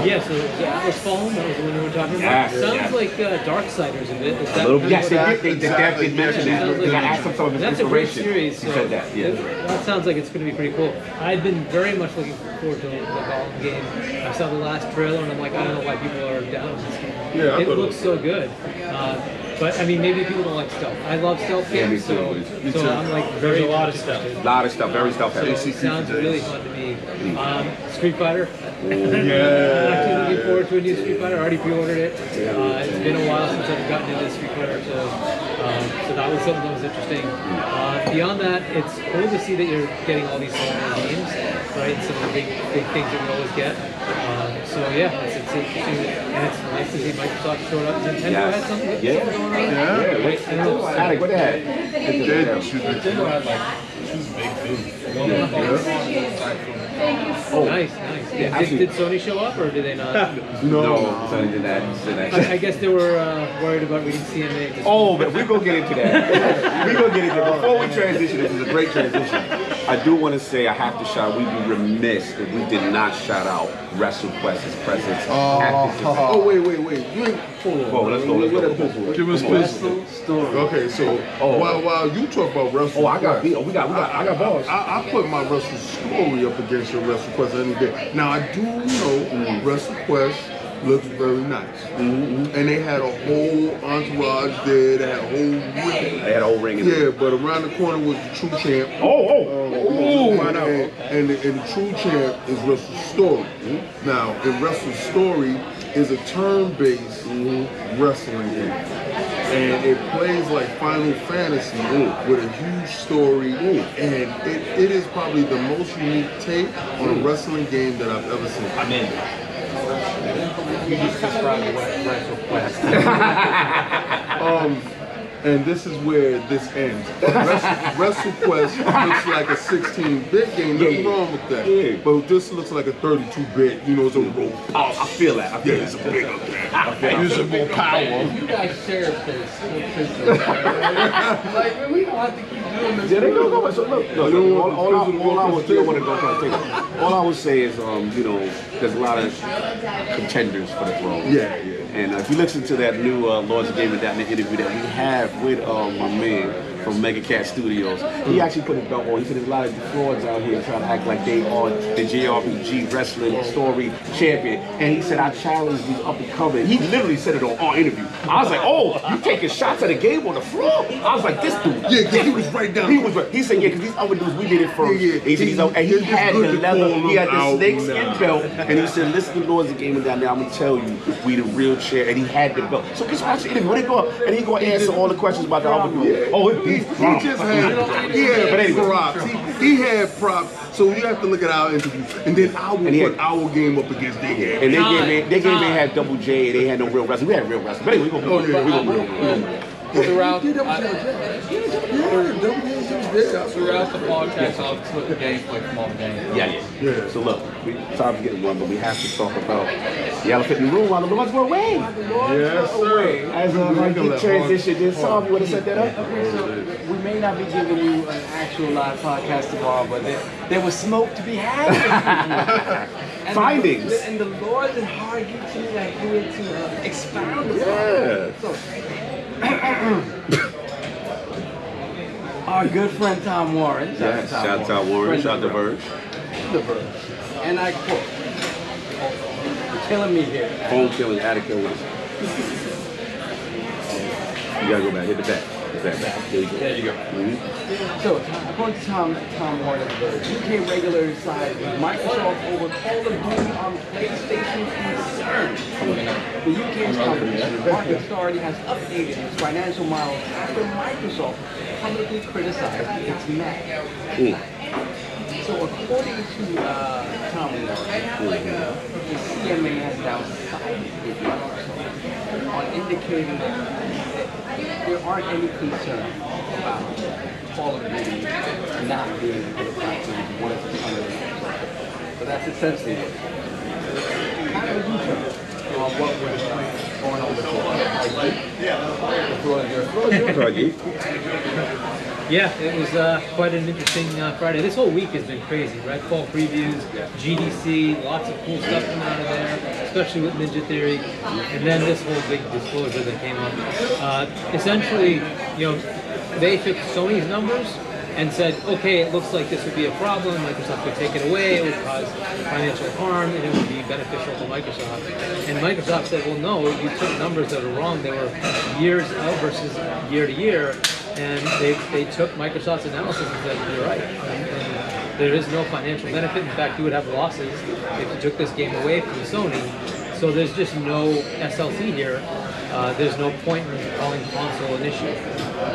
Yeah, so the Atlas Fallen, that was the one we were talking about. Yes, Sounds yes. like Darksiders a bit. Is A that little kind yes, of they what did. They did mention that. Sounds like- I asked him some of his That's a great inspiration. series. He So said that. Yeah. that sounds like it's going to be pretty cool. I've been very much looking forward to the Gollum game. I saw the last trailer and I'm like, I don't know why people are down on this game. Yeah, I it thought it looks so good. But I mean, maybe people don't like stealth. I love stealth Yeah, me games, too. so I'm like There's very a lot of much stuff. interested. A lot of stuff, very stuff heavy. So it sounds really fun to me. Street Fighter. Yeah. Actually looking forward to a new Street Fighter. I already pre-ordered it. It's been a while since I've gotten into Street Fighter, so that was something that was interesting. Beyond that, it's cool to see that you're getting all these small games, right? Some of the big things that we always get. So yeah, it's interesting, and it's nice to see Microsoft showed up. Nintendo Yes. had something Yeah. going on. Yeah. Wait, Attic, what they had? Nintendo had like 2 big booths. Oh, nice. Did Sony show up or did they not? No, Sonny did that. I guess they were worried about reading CMA. Oh, but we're going to get into that. We're going to get into that. Before we transition, this is a great transition. I do want to say I have to shout, we'd be remiss if we did not shout out WrestleQuest's presence at this event. Oh, wait. You ain't, hold on. Oh, let's go. Give us business. Okay, so while you talk about Wrestle Oh, I got beat. I got balls. I put my Wrestle Story up against your WrestleQuest any day. Now I do know WrestleQuest looks very nice, and they had a whole entourage there. They had a whole ring. They had a whole ring in it. Yeah, but around the corner was the true champ. And the true champ is Wrestle Story. Now, in Wrestle Story is a turn-based wrestling game. And it plays like Final Fantasy with a huge story. And it is probably the most unique take on a wrestling game that I've ever seen. I'm in. You just described WrestleQuest. And this is where this ends. WrestleQuest looks like a 16-bit game. Nothing wrong with that. Yeah. But this looks like a 32-bit. You know, it's a robot. I feel that. I feel It's a that. bigger game. Using more power. You guys share this. Like, man, we don't have to keep doing this. Yeah, they go. So look, all I would say is, there's a lot of contenders for the throne. Yeah. And if you listen to that new Lords of Gaming interview that we have with my man from Mega Cat Studios, he actually put his belt on. He said there's a lot of frauds out here trying to act like they are the JRPG wrestling story champion. And he said, I challenge these up and coming. He literally said it on our interview. I was like, oh, you taking shots at the game on the floor? I was like, this dude. Yeah, because he was right down. He was right. He said, yeah, because these other dudes, we did it first. Yeah. He said, and he had the leather, he had the snake skin belt, and he said, listen to Lords of Gaming down there, I'm going to tell you, we the real chair, and he had the belt. So just watch the interview. When they go up, and he going to answer all the questions about the other dude. Oh, He just had props. He had props. So you have to look at our interview, and then I will put our game up against their game. And they gave me had Double J, and they had no real wrestling. We had real wrestling. But anyway, we gonna Throughout the podcast, I'll put the gameplay from all the games. Yeah. So look, sorry for getting one, but we have to talk about the elephant in the room while the Lords were away. Yes, sir. As a transition, did Saul, you want to set that up? Okay, so we may not be giving you an actual live podcast tomorrow, but there was smoke to be had. And Findings. And the Lords and hard geeks are here to expound upon. So, our good friend Tom Warren. Yes, shout out to Warren, shout out to Verge. The Verge. And I quote, "You're killing me here." Phone killing, attic with us. You gotta go back, hit the back. There you go. There you go. So, according to Tom Warren of the Verge, UK regular side Microsoft over Call of Duty on PlayStation concerns. The UK's competition market authority has updated its financial model after Microsoft publicly criticized its Mac. So, according to Tom Warren, the CMA has now sided with Microsoft on indicating that there aren't any concerns about Call of Duty not being able to platform once it's under the Microsoft. So that's essentially it. Kind of a U-turn on what was going on before. Yeah, it was quite an interesting Friday. This whole week has been crazy, right? Fall previews, GDC, lots of cool stuff coming out of there. especially with Ninja Theory, and then this whole big disclosure that came up. Essentially, you know, they took Sony's numbers and said, okay, it looks like this would be a problem. Microsoft could take it away. It would cause financial harm, and it would be beneficial to Microsoft. And Microsoft said, well, no, you took numbers that are wrong. They were years out versus year to year. And they took Microsoft's analysis and said, you're right. And there is no financial benefit. In fact, you would have losses if you took this game away from Sony. So there's just no SLC here. There's no point in calling console an issue.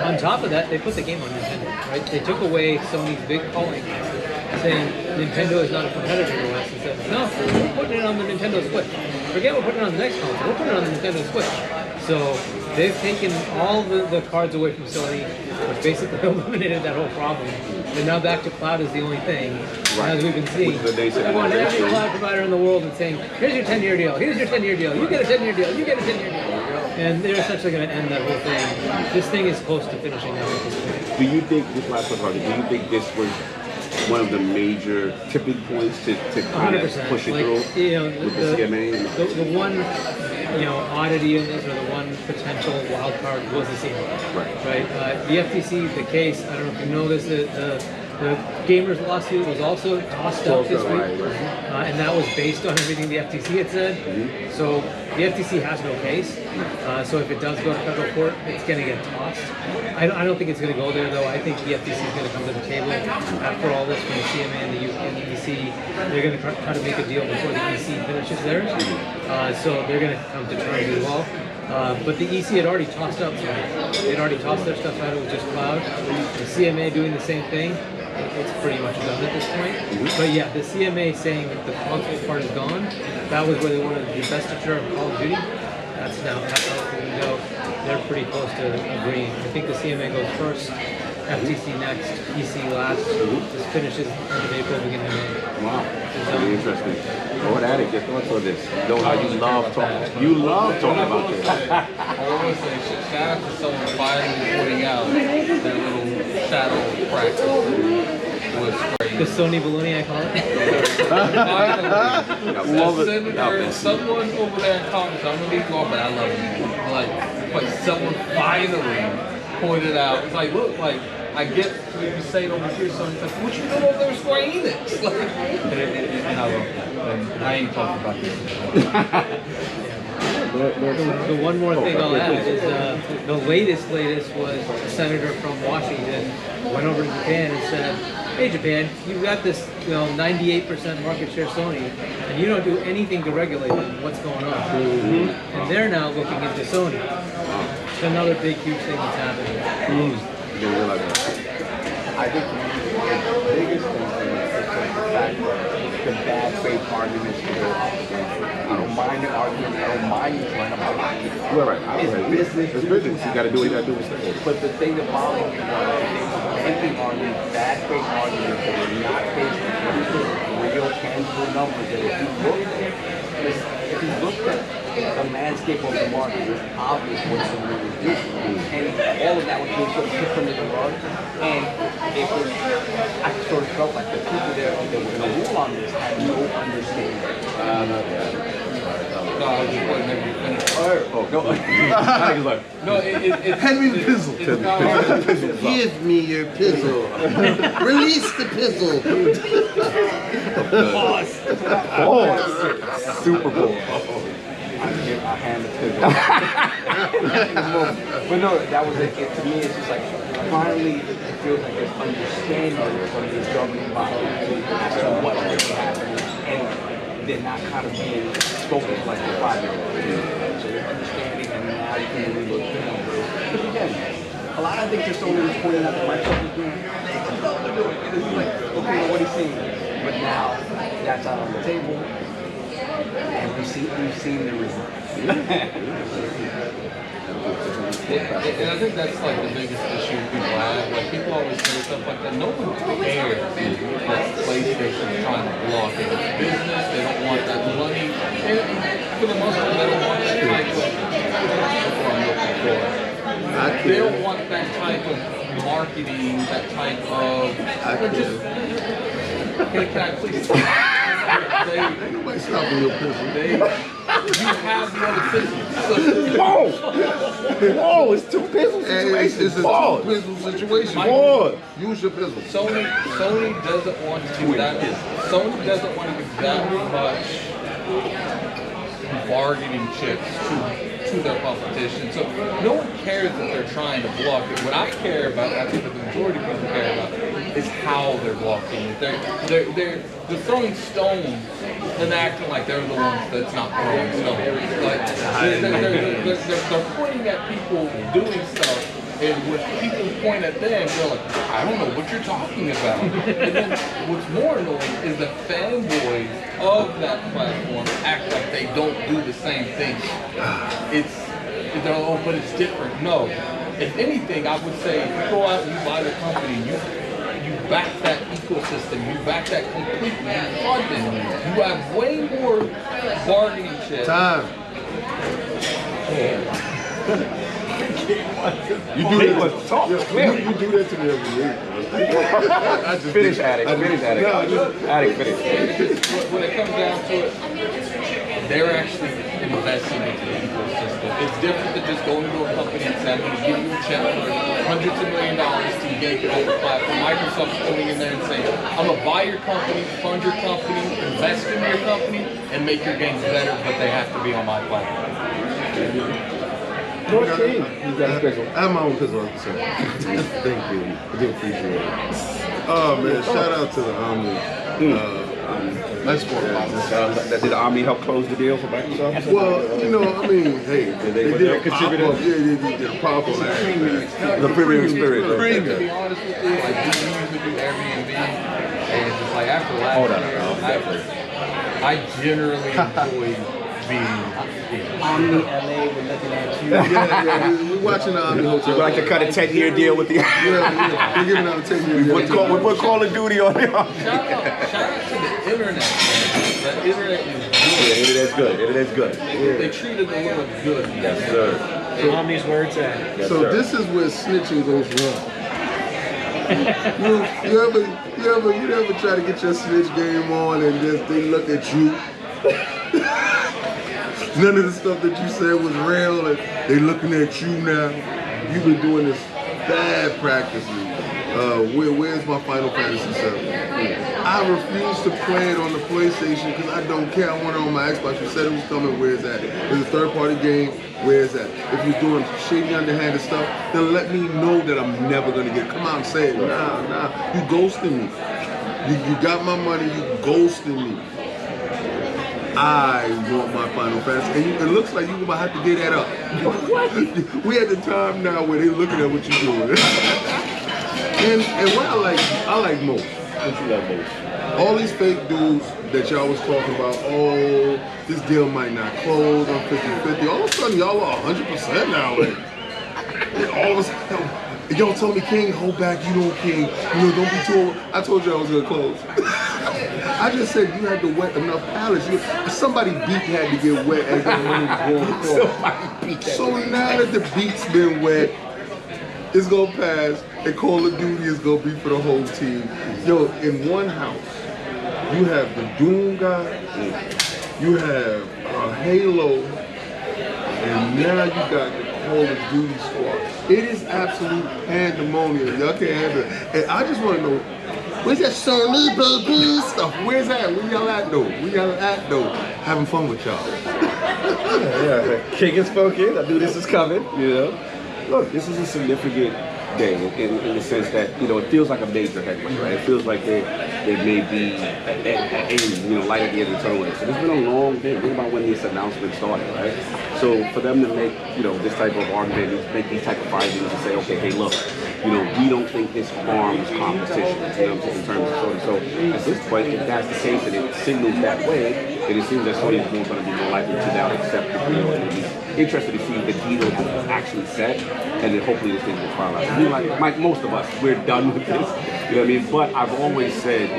On top of that, they put the game on Nintendo, right? They took away Sony's big calling, saying Nintendo is not a competitor to us, and said, no, we're putting it on the Nintendo Switch. Forget we're putting it on the next console, we're putting it on the Nintendo Switch. So they've taken all the cards away from Sony, which basically eliminated that whole problem. And now back to cloud is the only thing. Right. As we've been seeing, they're going to every cloud provider in the world and saying, here's your 10-year deal, here's your 10-year deal, you get a 10-year deal, you get a 10-year deal. And they're essentially going to end that whole thing. This thing is close to finishing up at this point. Do you think, this last one, do you think this was one of the major tipping points to kind of push it through, you know, with the CMA? The one, you know, oddity in this, or the one potential wild card was the CMA. Right. The FTC, the case, I don't know if you know this, the gamers lawsuit was also tossed up this week, and that was based on everything the FTC had said. So the FTC has no case. So if it does go to federal court, it's going to get tossed. I don't think it's going to go there, though. I think the FTC is going to come to the table after all this from the CMA and the EC. They're going to try to make a deal before the EC finishes theirs. So they're going to come to terms as well. But the EC had already tossed out something. They'd already tossed their stuff out. It was just cloud. The CMA doing the same thing. It's pretty much done at this point. But yeah, the CMA saying that the console part is gone, that was where they wanted the divestiture of Call of Duty. That's now out the window. They're pretty close to agreeing. I think the CMA goes first, FTC next, EC last. This finishes end of April, beginning of May. Wow, very interesting. Go at it, your thoughts on this. You know how you love talking about this. I want to say shout out to someone finally putting out their little shadow practice. Was crazy. The Sony baloney, I call it. Finally, love it. Senator, someone over there in Congress, I'm gonna be going, but I love it. Like someone finally pointed out. It's like, look, like I get you say it over here. Someone's like, what you doing over there with Square Enix? Like, and I love it. And I ain't talking about this. The one more thing I'll add is the latest was a senator from Washington went over to Japan and said, hey Japan, you've got this 98% market share Sony, and you don't do anything to regulate them. What's going on? And they're now looking into Sony. It's another big, huge thing that's happening. Didn't realize that. I think the biggest thing is the fact that the bad faith arguments to go up against it. I don't mind the argument, I don't mind you trying to block it. You're right. It's business. It's business. You got to do what you got to do. But the thing that bothers me is making arguments, bad faith arguments that are not based on real tangible numbers. That if you look at the landscape of the market, it's obvious what Sony was doing. And all of that was being sort of pushed under the rug. And it was, I sort of felt like the people that were going to rule on this had no understanding. No, I just wasn't able to finish. No, it's Hand me the pizzle. Give me your pizzle. Release the pizzle. Super Bowl. I hand the pizzle. But no, that was it. To me, it's just like finally it feels like there's understanding from these governing bodies as to what is happening, and they're not kind of being focused like the private. So they're understanding, and now you can really look at the numbers. Because again, a lot of things are only pointing out that Microsoft is doing. They love to do it. And it's like, okay, well, what are you seeing? But now that's out on the table. And we've seen the results. And I think that's like the biggest issue people have. Like people always say stuff like that. No one cares that PlayStation is trying to block it. It's business. They don't want that money. And for the most part, they don't want that type of. They don't want that type of marketing. That type of. Can I please? Ain't nobody stopping your pizzle. you have the other system. Whoa, it's two pistol It's a Pause. two-pistol situation. Pause. Use your pistol. Sony doesn't want to do that. Sony doesn't want to give that much bargaining chips to their competition. So no one cares that they're trying to block it. What I care about, I think that the majority of people care about, is how they're blocking it. They're throwing stones and acting like they're the ones that's not throwing stones. Like they're pointing at people doing stuff. And when people point at them, they're like, I don't know what you're talking about. And then what's more annoying is the fanboys of that platform act like they don't do the same thing. They're like, oh, but it's different. No. If anything, I would say you go out and you buy the company, you back that ecosystem, you back that completely, you fund it. You have way more bargaining chips. Time. You do that. You do that to me every week. I just Finish, Addict. Finish, Addict. Addict, finish. When it comes down to it, they're actually investing into the ecosystem. It's different than just going to a company and saying, I'm going to give you a check for hundreds of $millions to yank it off the platform. Microsoft's coming in there and saying, I'm going to buy your company, fund your company, invest in your company, and make your games better, but they have to be on my platform. You got a special. I have my own pistol episode. Thank you. I do appreciate it. Oh man, shout out to the Omni. Nice sport. Did the Omni help close the deal for Microsoft? Well, you know, I mean, hey, they did a contribute? pop-up. Yeah, they did a pop-up. The premium experience. To be honest with you, like we usually do Airbnb, and just like after last year, I generally enjoy being Omni LA, we're looking at you. We're watching the Omni Hotel. You'd like to cut a 10-year deal with the... We're giving out a 10-year deal. We put Call of Duty on the Omni. shout out to the internet. The internet is Yeah, internet's good. They treated the world good. Yes, sir. Omni's where it's at. Yes, So sir. this is where snitching goes wrong. you ever try to get your snitch game on and just they look at you? None of the stuff that you said was real and they looking at you now. You've been doing this bad practicing. Where's my Final Fantasy 7? I refuse to play it on the PlayStation because I don't care. I want it on my Xbox. You said it was coming. Where's that? It's a third-party game. Where's that? If you're doing shady, underhanded stuff, then let me know that I'm never gonna get it. Come out and say it. Nah. You ghosting me. You got my money. You ghosting me. I want my Final Fantasy. And it looks like you're gonna have to get that up. We at the time now where they looking at what you're doing. and what I like most. What you love most? All these fake dudes that y'all was talking about, oh, this deal might not close, I'm 50-50. All of a sudden, y'all are 100% now. Like, all of a sudden, y'all told me, King, hold back, you don't, King. Don't be too. I told you I was gonna close. I just said you had to wet enough pallets. Somebody beat had to get wet as the rain was going. So now that the beat's been wet, it's gonna pass, and Call of Duty is gonna be for the whole team. Yo, in one house, you have the Doom guy, you have Halo, and now you got the Call of Duty squad. It is absolute pandemonium. Y'all can't handle it. And I just want to know, where's that Sony baby stuff? Where's that? Where y'all at though? Having fun with y'all. Yeah, King is spoken. I knew this is coming. Look, this is a significant day in the sense that it feels like a major headwind, right? It feels like they may be light at the end of the tunnel. So it's been a long day. Think about when this announcement started, right? So for them to make this type of argument, make these type of findings, and say, okay, hey, look, we don't think this harms competition, in terms of Sony. So at this point, if that's the case and it signals that way, then it seems that Sony is going to be more likely to now accept the deal and be interested to see the deal that was actually set, and then hopefully this thing gets finalized. I mean, like most of us, we're done with this. You know what I mean? But I've always said,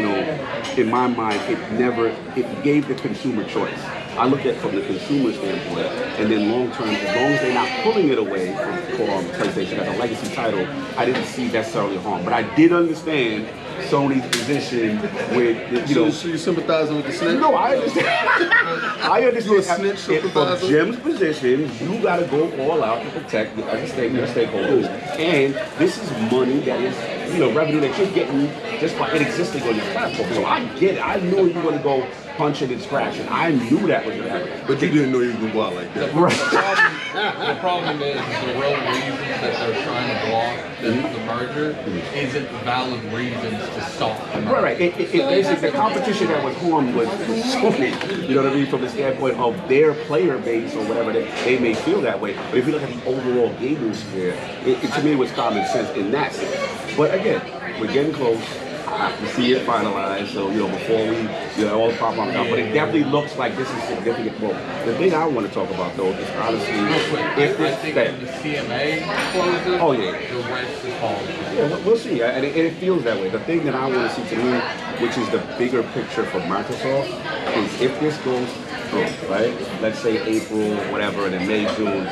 in my mind, it gave the consumer choice. I look at it from the consumer standpoint, and then long term, as long as they're not pulling it away from PlayStation as a legacy title, I didn't see necessarily harm. But I did understand Sony's position with, you know. So you sympathizing with the snitch? No, I understand. I You a understand. snitch From sympathizer? Jim's position, you got to go all out to protect your stakeholders. And this is money that is, you know, revenue that you're getting just by it existing on your platform. So I get it. I knew you were going to go punching and scratching. I knew that was going to happen. But you didn't know you was gonna go out like that. The problem is the real reasons that they're trying to block the merger isn't valid reasons to stop the merger. Right. It basically, the competition that was formed was Sony, you know what I mean, from the standpoint of their player base or whatever, they may feel that way. But if you look at the overall gaming sphere, it to me was common sense in that sense. But again, we're getting close. I have to see it finalized, so you know before we, you know, all pop up. But it definitely looks like this is significant. Well, the thing I want to talk about though is honestly, if I think when the CMA closes, oh yeah, the rest is falling. yeah, we'll see, and it feels that way. The thing that I want to see to me, which is the bigger picture for Microsoft, is if this goes through, right? Let's say April, whatever, and then May, June.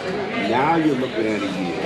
Now you're looking at a year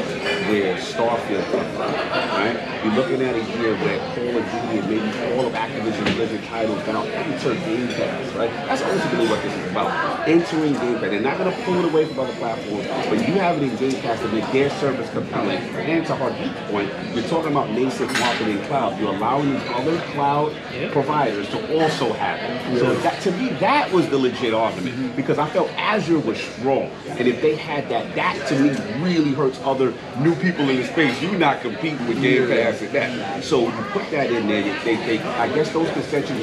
where Starfield comes out, right? You're looking at a year where Call of Duty and maybe all of Activision Blizzard titles now enter Game Pass, right? That's ultimately what this is about. Entering Game Pass. They're not going to pull it away from other platforms, but you have it in Game Pass to make their service compelling. And to Hardeep's point, you're talking about nascent marketing cloud. You're allowing these other cloud providers to also have it. So that, to me, that was the legit argument because I felt Azure was strong. And if they had that, that to me really hurts other new people in the space. You're not competing with Game Pass and that. So you put that in there. They I guess those concessions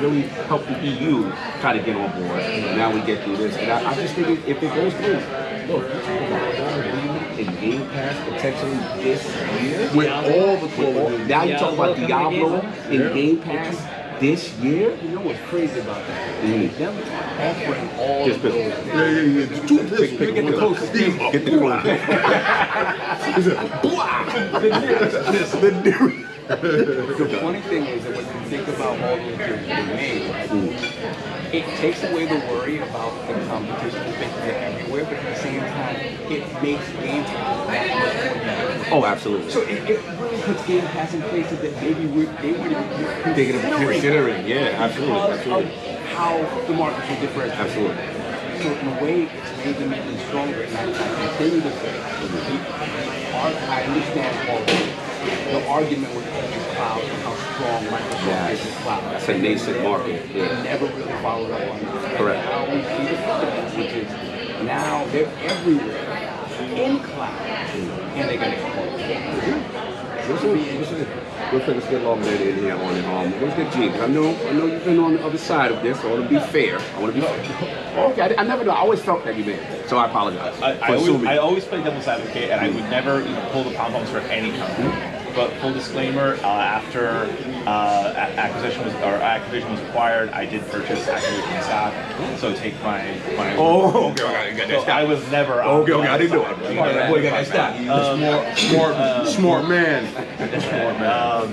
really help the EU try to get on board. Now we get through this. And I just think if it goes through, look, in Game Pass potentially this year. With all the Call of Duty. Now you talk about Diablo in Game Pass this year. You know what's crazy about that? Them offering all Just those. Yeah. Just two pistols. Get the closest. Get the closest. The new. The funny thing is that when you think about all the decisions they made, it takes away the worry about the competition because they're everywhere, but at the same time, it makes Game Pass that much more valuable. Oh, absolutely. So it really puts Game Pass in places that maybe they weren't even Considering, yeah, absolutely, because of how the market should differentiate. Absolutely. So in a way, it's made them even stronger. And I continue to say, I understand all the argument with cloud and how strong Microsoft is in cloud. That's a nascent market. They never really followed up on that. Correct. Now we see the difference, which is now they're everywhere in cloud, and they're going to exploit. We'll finish get along later in here on it. Let's get Gene. I know you've been on the other side of this. So I want to be fair. Okay, I never know. I always felt that you did. So I apologize. I always play devil's advocate, and I would never pull the pom-poms for any company. But full disclaimer, after Activision was acquired, I did purchase Activision stock. So take my okay. So I was never okay. I didn't know it. Boy, got that stock. Smart man.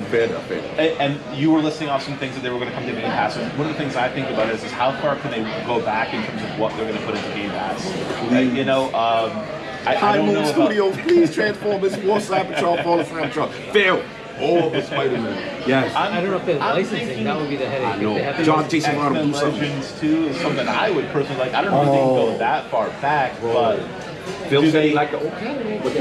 Fair. And you were listing off some things that they were going to come to Game Pass. And one of the things I think about is how far can they go back in terms of what they're going to put into Game Pass? I don't know Studios, please transform this war Cybertron, fall of Cybertron. Fail. All the Spider-Man. Yes. I don't know if they're licensing. That would be the headache. I know. If they have to John Jason Ronald do X-Men something. Legends 2 is something I would personally like. I don't know if they can go that far back, but Phil do said he they liked the old catalog, but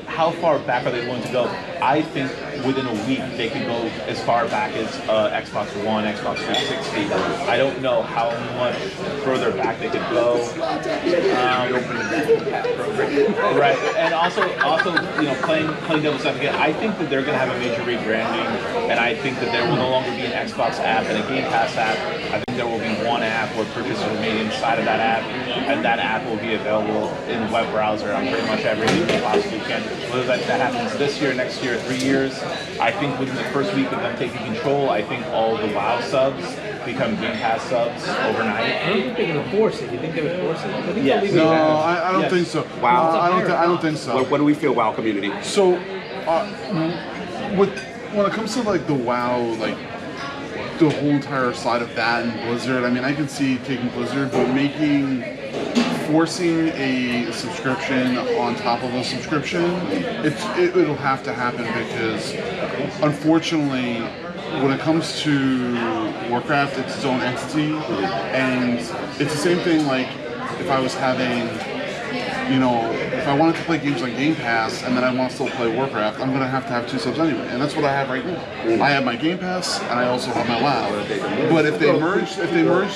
how far back are they willing to go? I think within a week they could go as far back as Xbox One, Xbox 360. I don't know how much further back they could go. Right, and also playing devil's advocate. I think that they're going to have a major rebranding, and I think that there will no longer be an Xbox app and a Game Pass app. I think there will be one app where purchases are made inside of that app, and that app will be available in the web browser on pretty much everything you possibly can. Whether that happens this year, next year, 3 years, I think within the first week of them taking control, I think all the WoW subs become Game Pass subs overnight. I don't think they're going to force it. You think they would force it? I think Yes. they'll leave it No, at I don't think so. Wow. I don't think so. What do we feel, WoW community? So, when it comes to like the WoW, like the whole entire side of that and Blizzard, I mean, I can see taking Blizzard, but forcing a subscription on top of a subscription, it'll have to happen because unfortunately, when it comes to Warcraft, it's its own entity, and it's the same thing like if I was having, you know, if I wanted to play games on Game Pass and then I want to still play Warcraft, I'm going to have 2 subs anyway, and that's what I have right now. I have my Game Pass and I also have my WoW. But if they merge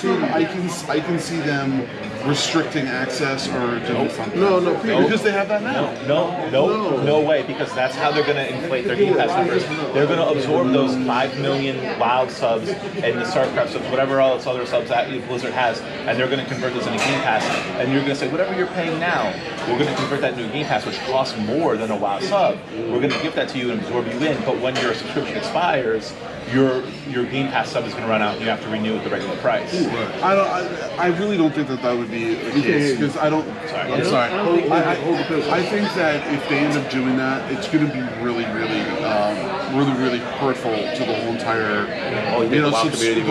them, I can see them restricting access or doing something. No, because they have that now. No way, because that's how they're going to inflate their Game Pass numbers. They're going to absorb those 5 million WoW subs and the StarCraft subs, whatever else other subs that Blizzard has, and they're going to convert those into Game Pass. And you're going to say, whatever you're paying now, we're going to convert that into a Game Pass, which costs more than a WoW sub. We're going to give that to you and absorb you in, but when your subscription expires, your Game Pass sub is going to run out and you have to renew at the regular price. I really don't think that would be the case, because I don't. I'm sorry. I think that if they end up doing that, it's going to be really hurtful to the whole entire the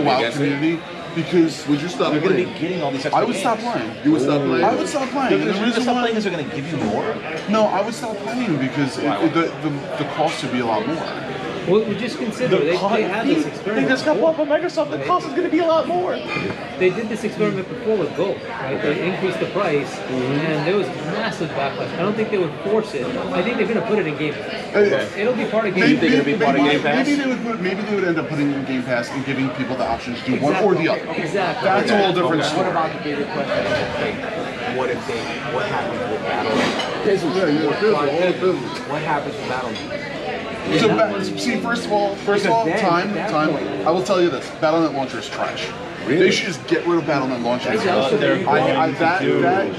WoW community. Because would you stop you're going playing? to be getting all these extra I would games. stop playing. You would stop playing? I would stop playing. The reason stop playing is they're going to give you more? No, I would stop playing because the cost would be a lot more. Well, just consider, they had this experiment. They just got bought by Microsoft. The cost is going to be a lot more. They did this experiment before with Gold, right? They increased the price, and there was massive backlash. I don't think they would force it. I think they're going to put it in Game Pass. It'll be part of Game Pass. Maybe they would end up putting it in Game Pass and giving people the option to do one or the other. Exactly. That's a whole different story. What about the bigger question? What happens with Battle.net? What happens with Battle.net? See, first of all, time. I will tell you this: Battle.net launcher is trash. Really? They should just get rid of Battle.net launcher.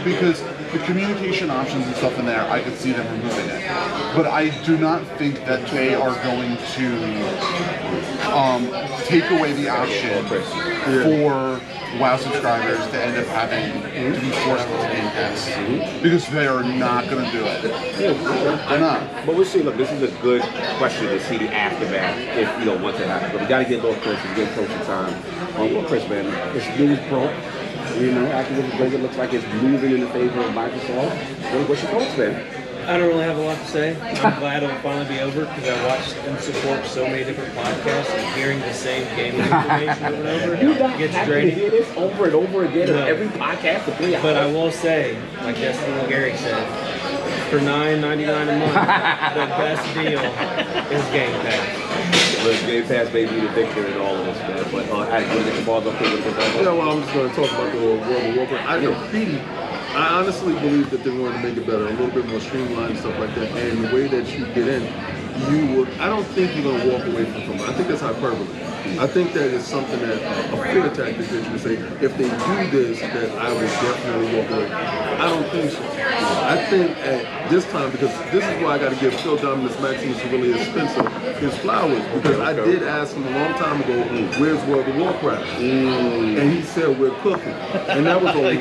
Because the communication options and stuff in there, I could see them removing it. But I do not think that they are going to take away the option for WoW subscribers to end up having to be forced into Game Pass, because they are not going to do it. They're not. But we'll see. Look, this is a good question to see the aftermath if once it happens. But we got to get a little Chris and get close to time. Well, Chris, man, this news broke. Activision Blizzard looks like it's moving in the favor of Microsoft. What's your thoughts, man? I don't really have a lot to say. I'm glad it'll finally be over because I watched and support so many different podcasts and hearing the same gaming information over and over. You don't gets have draining. to hear this over and over again in every podcast for 3 hours. But I will say, like Destiny and Gary said, for $9.99 a month, the best deal is Game Pass. Look, Game Pass may be the victor in all of this, man. But I want to get the balls up here with this. Yeah, well, I'm just going to talk about the World of Warcraft. I honestly believe that they're going to make it better, a little bit more streamlined and stuff like that. And the way that you get in, I don't think you're going to walk away from something. I think that's hyperbole. I think that is something that a fear tactic that you would say, if they do this, that I would definitely walk away. I don't think so. I think at this time, because this is why I got to give Phil Dominus Maximus Aurelius Spencer his flowers, because I did ask him a long time ago, where's World of Warcraft? And he said, we're cooking. And that was a long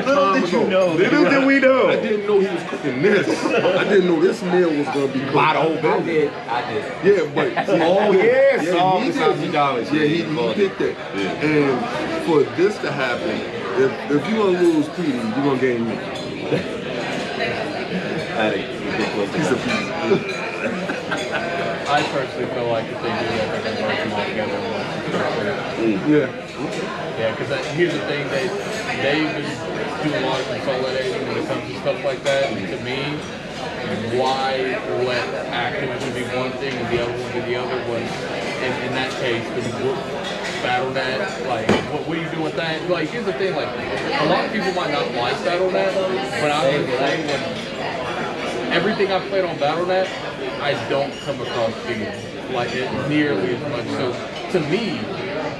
time ago. Little did we know. I didn't know he was cooking this. I didn't know this meal was going to be cooked. I did. Yeah, but he did. He picked it. And for this to happen, if you're going to lose Petey, you're going to gain me. He's a piece. I personally feel like if they do that, they're going to merge them all together in one subscription. Yeah, because here's the thing, they've been doing a lot of consolidating when it comes to stuff like that. And to me, why let Activision be one thing and the other one be the other was, in that case, the Battle.net, like, what do you do with that? Like, here's the thing, like, a lot of people might not like Battle.net, but I would say when everything I've played on Battle.net, I don't come across Steam like it nearly as much. So to me,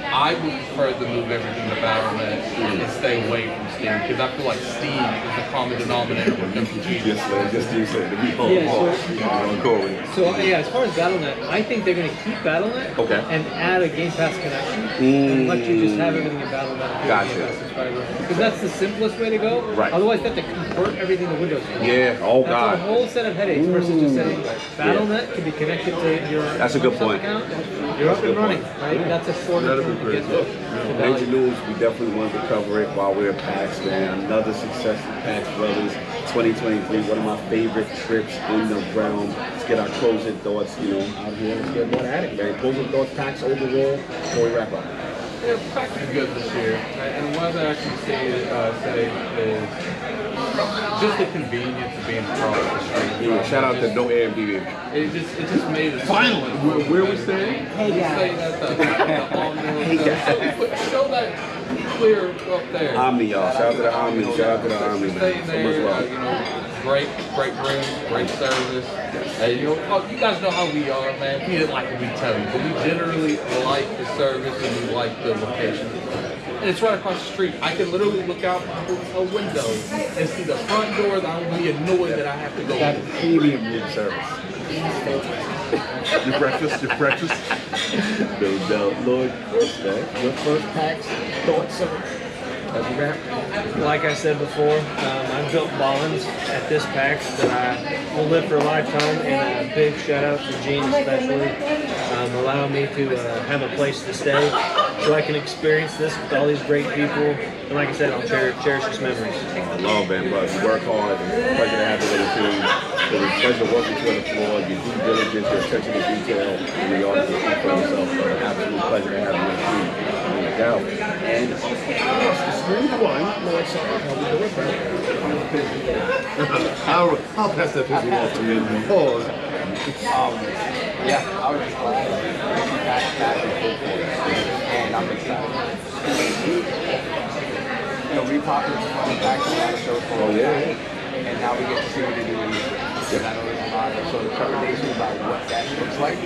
I would prefer to move everything to Battle.net and stay away from Steam, because I feel like Steam is the common denominator when it comes to cheating. Just you said the So as far as Battle.net, I think they're going to keep Battle.net and add a Game Pass connection and let you just have everything in Battle.net. Gotcha. Because that's the simplest way to go. Right. Otherwise, they have to convert everything to Windows. Yeah. Oh God. That's a whole set of headaches versus just saying Battle.net can be connected to your. That's a good point. Account. You're up and running, right? That's a shorter term to get to. Major news, we definitely wanted to cover it while while we're at PAX, man. Another successful PAX Brothers 2023. One of my favorite trips in the realm. Let's get our closing thoughts, you know, out here. Let's get more at it, man. Closing thoughts, PAX overall, before we wrap up. Yeah, PAX is good this year. And one thing I can say is just the convenience of being across the street. Yeah, shout out to No Airbnb. It just made it. Finally! Where we staying? Hey guys. Show that clear up there. Omni, y'all. Shout out to the Omni. Shout out to the Omni, man. Staying So there, much love. you know, great room, great service. You know, you guys know how we are, man. We didn't like what we tell you, but we generally like the service and we like the location. And it's right across the street. I can literally look out a window and see the front door that I would be annoyed that I have to go That in. premium room service. Your breakfast. Bill Lord, your first PAX thoughts, sir? As we wrap. Like I said before, I've built bonds at this PAX that I will live for a lifetime, and a big shout out to Gene especially, allowing me to have a place to stay so I can experience this with all these great people. And like I said, I'll cherish these memories. I love, man, bro. You work hard. It's a pleasure to have you on the team. It was a pleasure working with you on the floor. Your due diligence, your attention to detail, and the art to speak for yourself. So an absolute pleasure to have you on the team. No doubt. And of course, the smooth one, Lord Shaun, how we doing, bro? I'll pass that pistol off to you. Pause. Yeah, I was just glad to see back and so forth. And I'm excited. You know, repopulating was one of the facts of the show for a while. And now we get to see what they're doing. And I know there's a lot of sort of trepidation about what that looks like.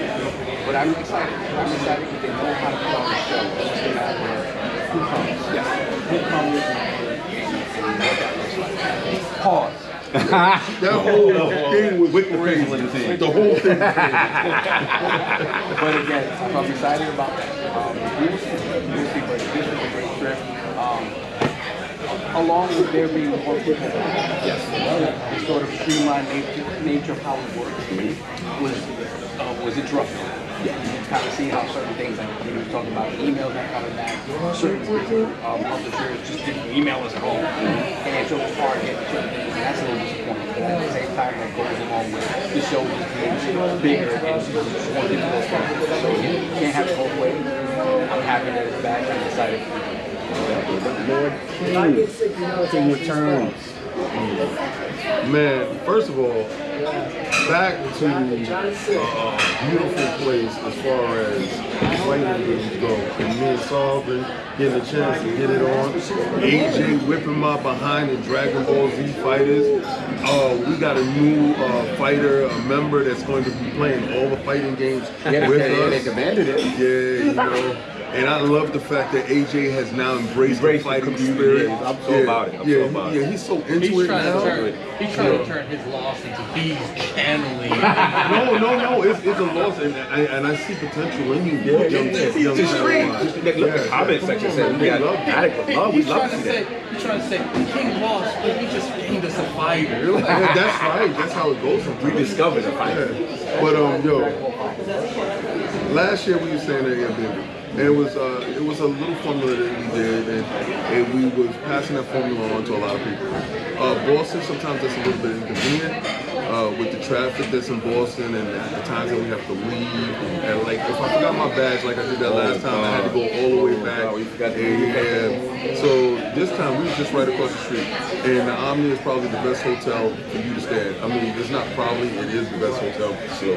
But I'm excited. I'm excited because they know how to put on the show. It's just a matter of who comes. Yeah. Who comes and what that looks like. Pause. That whole thing was With the crazy. physical entertainment. The whole thing. But again, I'm excited about that. We'll see, but this is a great trip. Along with there being more people, yes, the sort of streamlined nature of how it works was interrupted. Yeah, you can kind of see how certain things, like you were talking about emails not coming back, certain publishers just didn't email us at all. And so it's hard getting certain things, and that's a little disappointing. But at the same time, that goes along with the show just being bigger and it's more difficult. So you can't have it both ways. I'm happy that it's back and excited for you. Lord King returns. Man, first of all, back to a beautiful place as far as fighting games go. And me and Sovereign getting a chance to get it on. AJ whipping my behind in Dragon Ball Z Fighters. We got a new fighter, a member that's going to be playing all the fighting games with us. They demanded it. Yeah, you know. And I love the fact that AJ has now embraced the fighting spirit. I'm so about it. I'm so about it. Yeah, he's so into He's it trying now. to turn his loss into he's channeling. No, it's a loss, and I see potential in you. It's extreme. Look, the comment section said we got adequate love. We He's love trying to to see say, that. he's trying to say, King lost, but he just gained us a fighter. Yeah, that's right. That's how it goes. We discovered a fight. Yeah. But last year we were staying at Airbnb. And it was a little formula that we did, and we was passing that formula on to a lot of people. Boston, sometimes that's a little bit inconvenient with the traffic that's in Boston and the times that we have to leave. And like, if I forgot my badge, like I did that last time, I had to go all the way back. And so this time we was just right across the street. And the Omni is probably the best hotel for you to stay at. I mean, it's not probably, it is the best hotel. So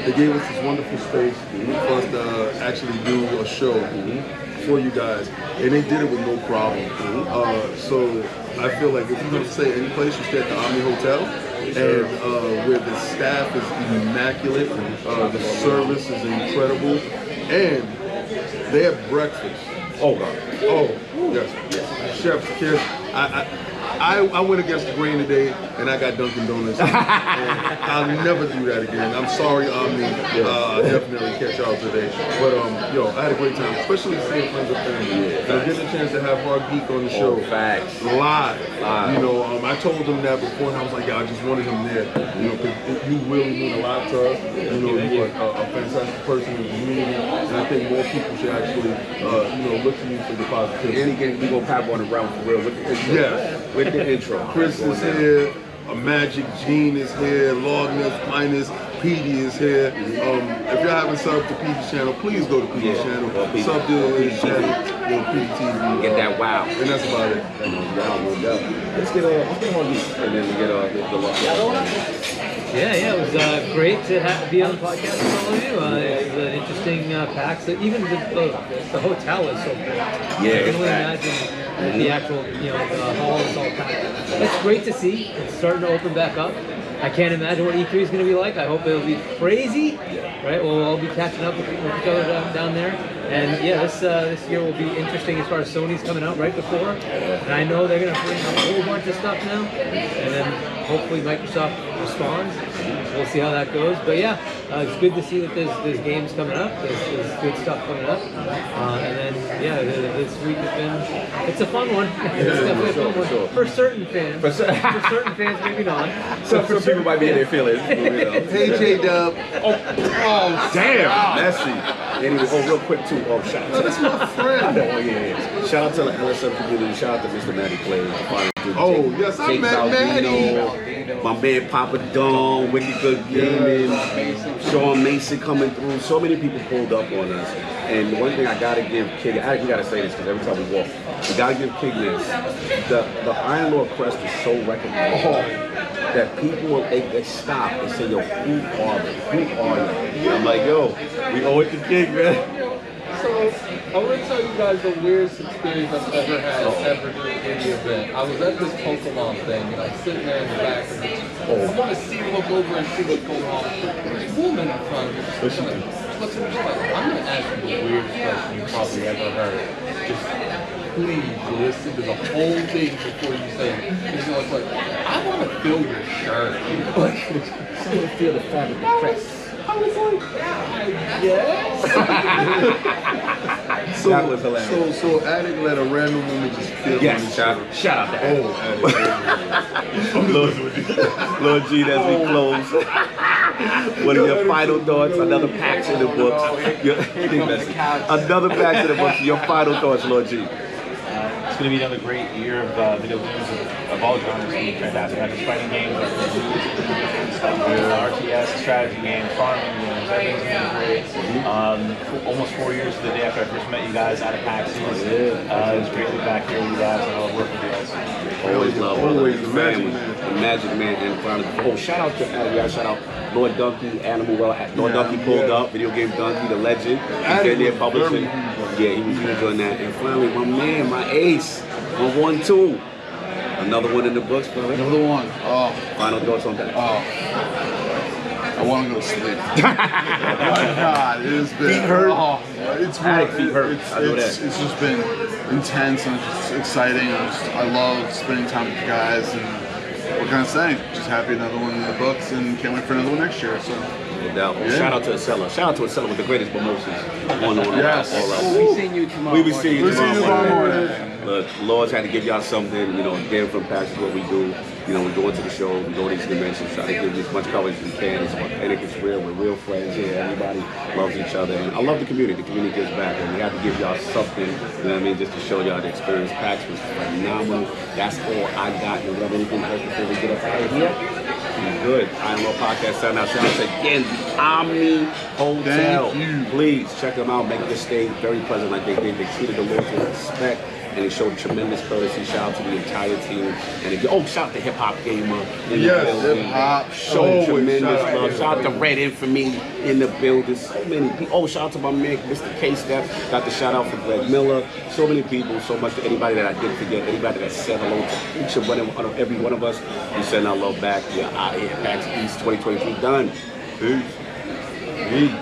they gave us this wonderful space for us to actually do a show for you guys, and they did it with no problem. So I feel like if you're going to stay any place, you stay at the Omni Hotel, and where the staff is immaculate, the service is incredible, and they have breakfast. Oh God. Oh yes, chef's kiss. I went against the grain today, and I got Dunkin' Donuts. And I'll never do that again. I'm sorry, Omni. I'll definitely catch y'all today. But yo, I had a great time, especially seeing friends of family. And I'm getting a chance to have Hard Geek on the show. Facts. Live. You know, I told him that before, and I was like, yeah, I just wanted him there. You know, because you really mean a lot to us. You know, you're a fantastic person in the community, and I think more people should actually, look to you for the positivity. And again, we gonna pop on the round for real with the intro. Yes. With the intro. Chris is here. Magic Gene is here. Logness Minus PD is here. If y'all haven't subbed to PD's channel, please go to PD's channel. Sub to his channel. PD TV. Get that wow. And that's about it. Let's get on these, and then we get the luck. Yeah, it was great to be on the podcast with all of you. It was an interesting pack. So even the hotel is so great. I can only imagine the actual, the hall is all packed. It's great to see. It's starting to open back up. I can't imagine what E3 is going to be like. I hope it'll be crazy, right? We'll all be catching up with each other down there. And yeah, this year will be interesting as far as Sony's coming out right before. And I know they're going to bring a whole bunch of stuff now. And then hopefully Microsoft responds. We'll see how that goes. But yeah, it's good to see that there's games coming up. There's good stuff coming up. And then yeah, this week it's a fun one. It's definitely a fun one for certain fans. For certain fans, maybe not. Some people might be in their feelings. Hey J-Dub. Oh damn, messy. Anyway, real quick too. Shout out to that's my friend. Shout out to the LSM community. Shout out to Mr. Matty Plays. Yes, I met Matty. My man Papa Don, Wicked Good Gaming, Shaun Mason coming through. So many people pulled up on us. And one thing I gotta give Kig, I gotta say this because every time we walk, we gotta give Kig this. The Iron Lord crest is so recognizable that people they stop and say, yo, who are they? Who are you? I'm like, yo, we owe it to Kig, man. So, I want to tell you guys the weirdest experience I've ever had ever doing any event. I was at this Pokemon thing, and I'm sitting there in the back, and I want to look over and see what's going on. There's a woman in front of me. She's like, looks at me, she's like, I'm going to ask you the weirdest question you probably ever heard. Just please listen to the whole thing before you say it. And she's like, I want to feel your shirt. Like, I want to feel the fabric of press. I was like, yes. That was hilarious. So Addict let a random woman just feel Yes, shout out to Addict. Lord G, as we close. What are your final thoughts? Another pack in the books. Another pack in the books. Your final thoughts, Lord G. It's going to be another great year of video games of all genres. It's going to be fantastic. Not just fighting games, RTS, strategy games, farming games, everything's going to be great. Almost 4 years to the day after I first met you guys out of PAX East. It was great to be back here with you guys, and I love working with you guys. Always love, always the family, the Magic Man, and finally, shout out to Adam, shout out Lord Donkey, Animal Well, Lord Donkey pulled up, Video Game Donkey, the legend. He's been there publishing. Yeah, he was huge on that. And finally, my man, my ace, my 1-2. Another one in the books, brother. Another one. Oh. Final thoughts on that. Oh. I want to go to sleep. My God, it has been. Feet hurt. Oh, it's feet hurt. It's just been intense and it's exciting. I love spending time with you guys. And what can I say? Just happy another one in the books and can't wait for another one next year. So. No doubt. Well, shout out to Acela. Shout out to Acela with the greatest promotions. Yes. We'll be seeing you tomorrow. We will see you tomorrow morning. Look, Lord's had to give y'all something, again from PAX is what we do. We go into the show, we go to these conventions, try to give you as much coverage as we can. It's authentic, it's real, we're real friends here. Everybody loves each other. And I love the community. The community gives back. And we have to give y'all something, just to show y'all the experience. PAX was phenomenal. That's all I got. You have anything else before we get up out of here? Good. Iron Lord Podcast. Shout out again, the Omni Hotel. Thank you. Please check them out. Make this stay very pleasant like they did. They treated the Lord with respect. And they showed tremendous courtesy. Shout out to the entire team. And again, shout out to Hip Hop Gamer in the building. Hip Hop. Showing tremendous love. Shout out to Red Infamy in the building. So many people. Shout out to my man, Mr. K-Step. Got the shout out for Greg Miller. So many people. So much to anybody that I didn't forget. Anybody that said hello to each and every one of us. We send our love back. We're out here. PAX East 2023 done. Peace. Peace.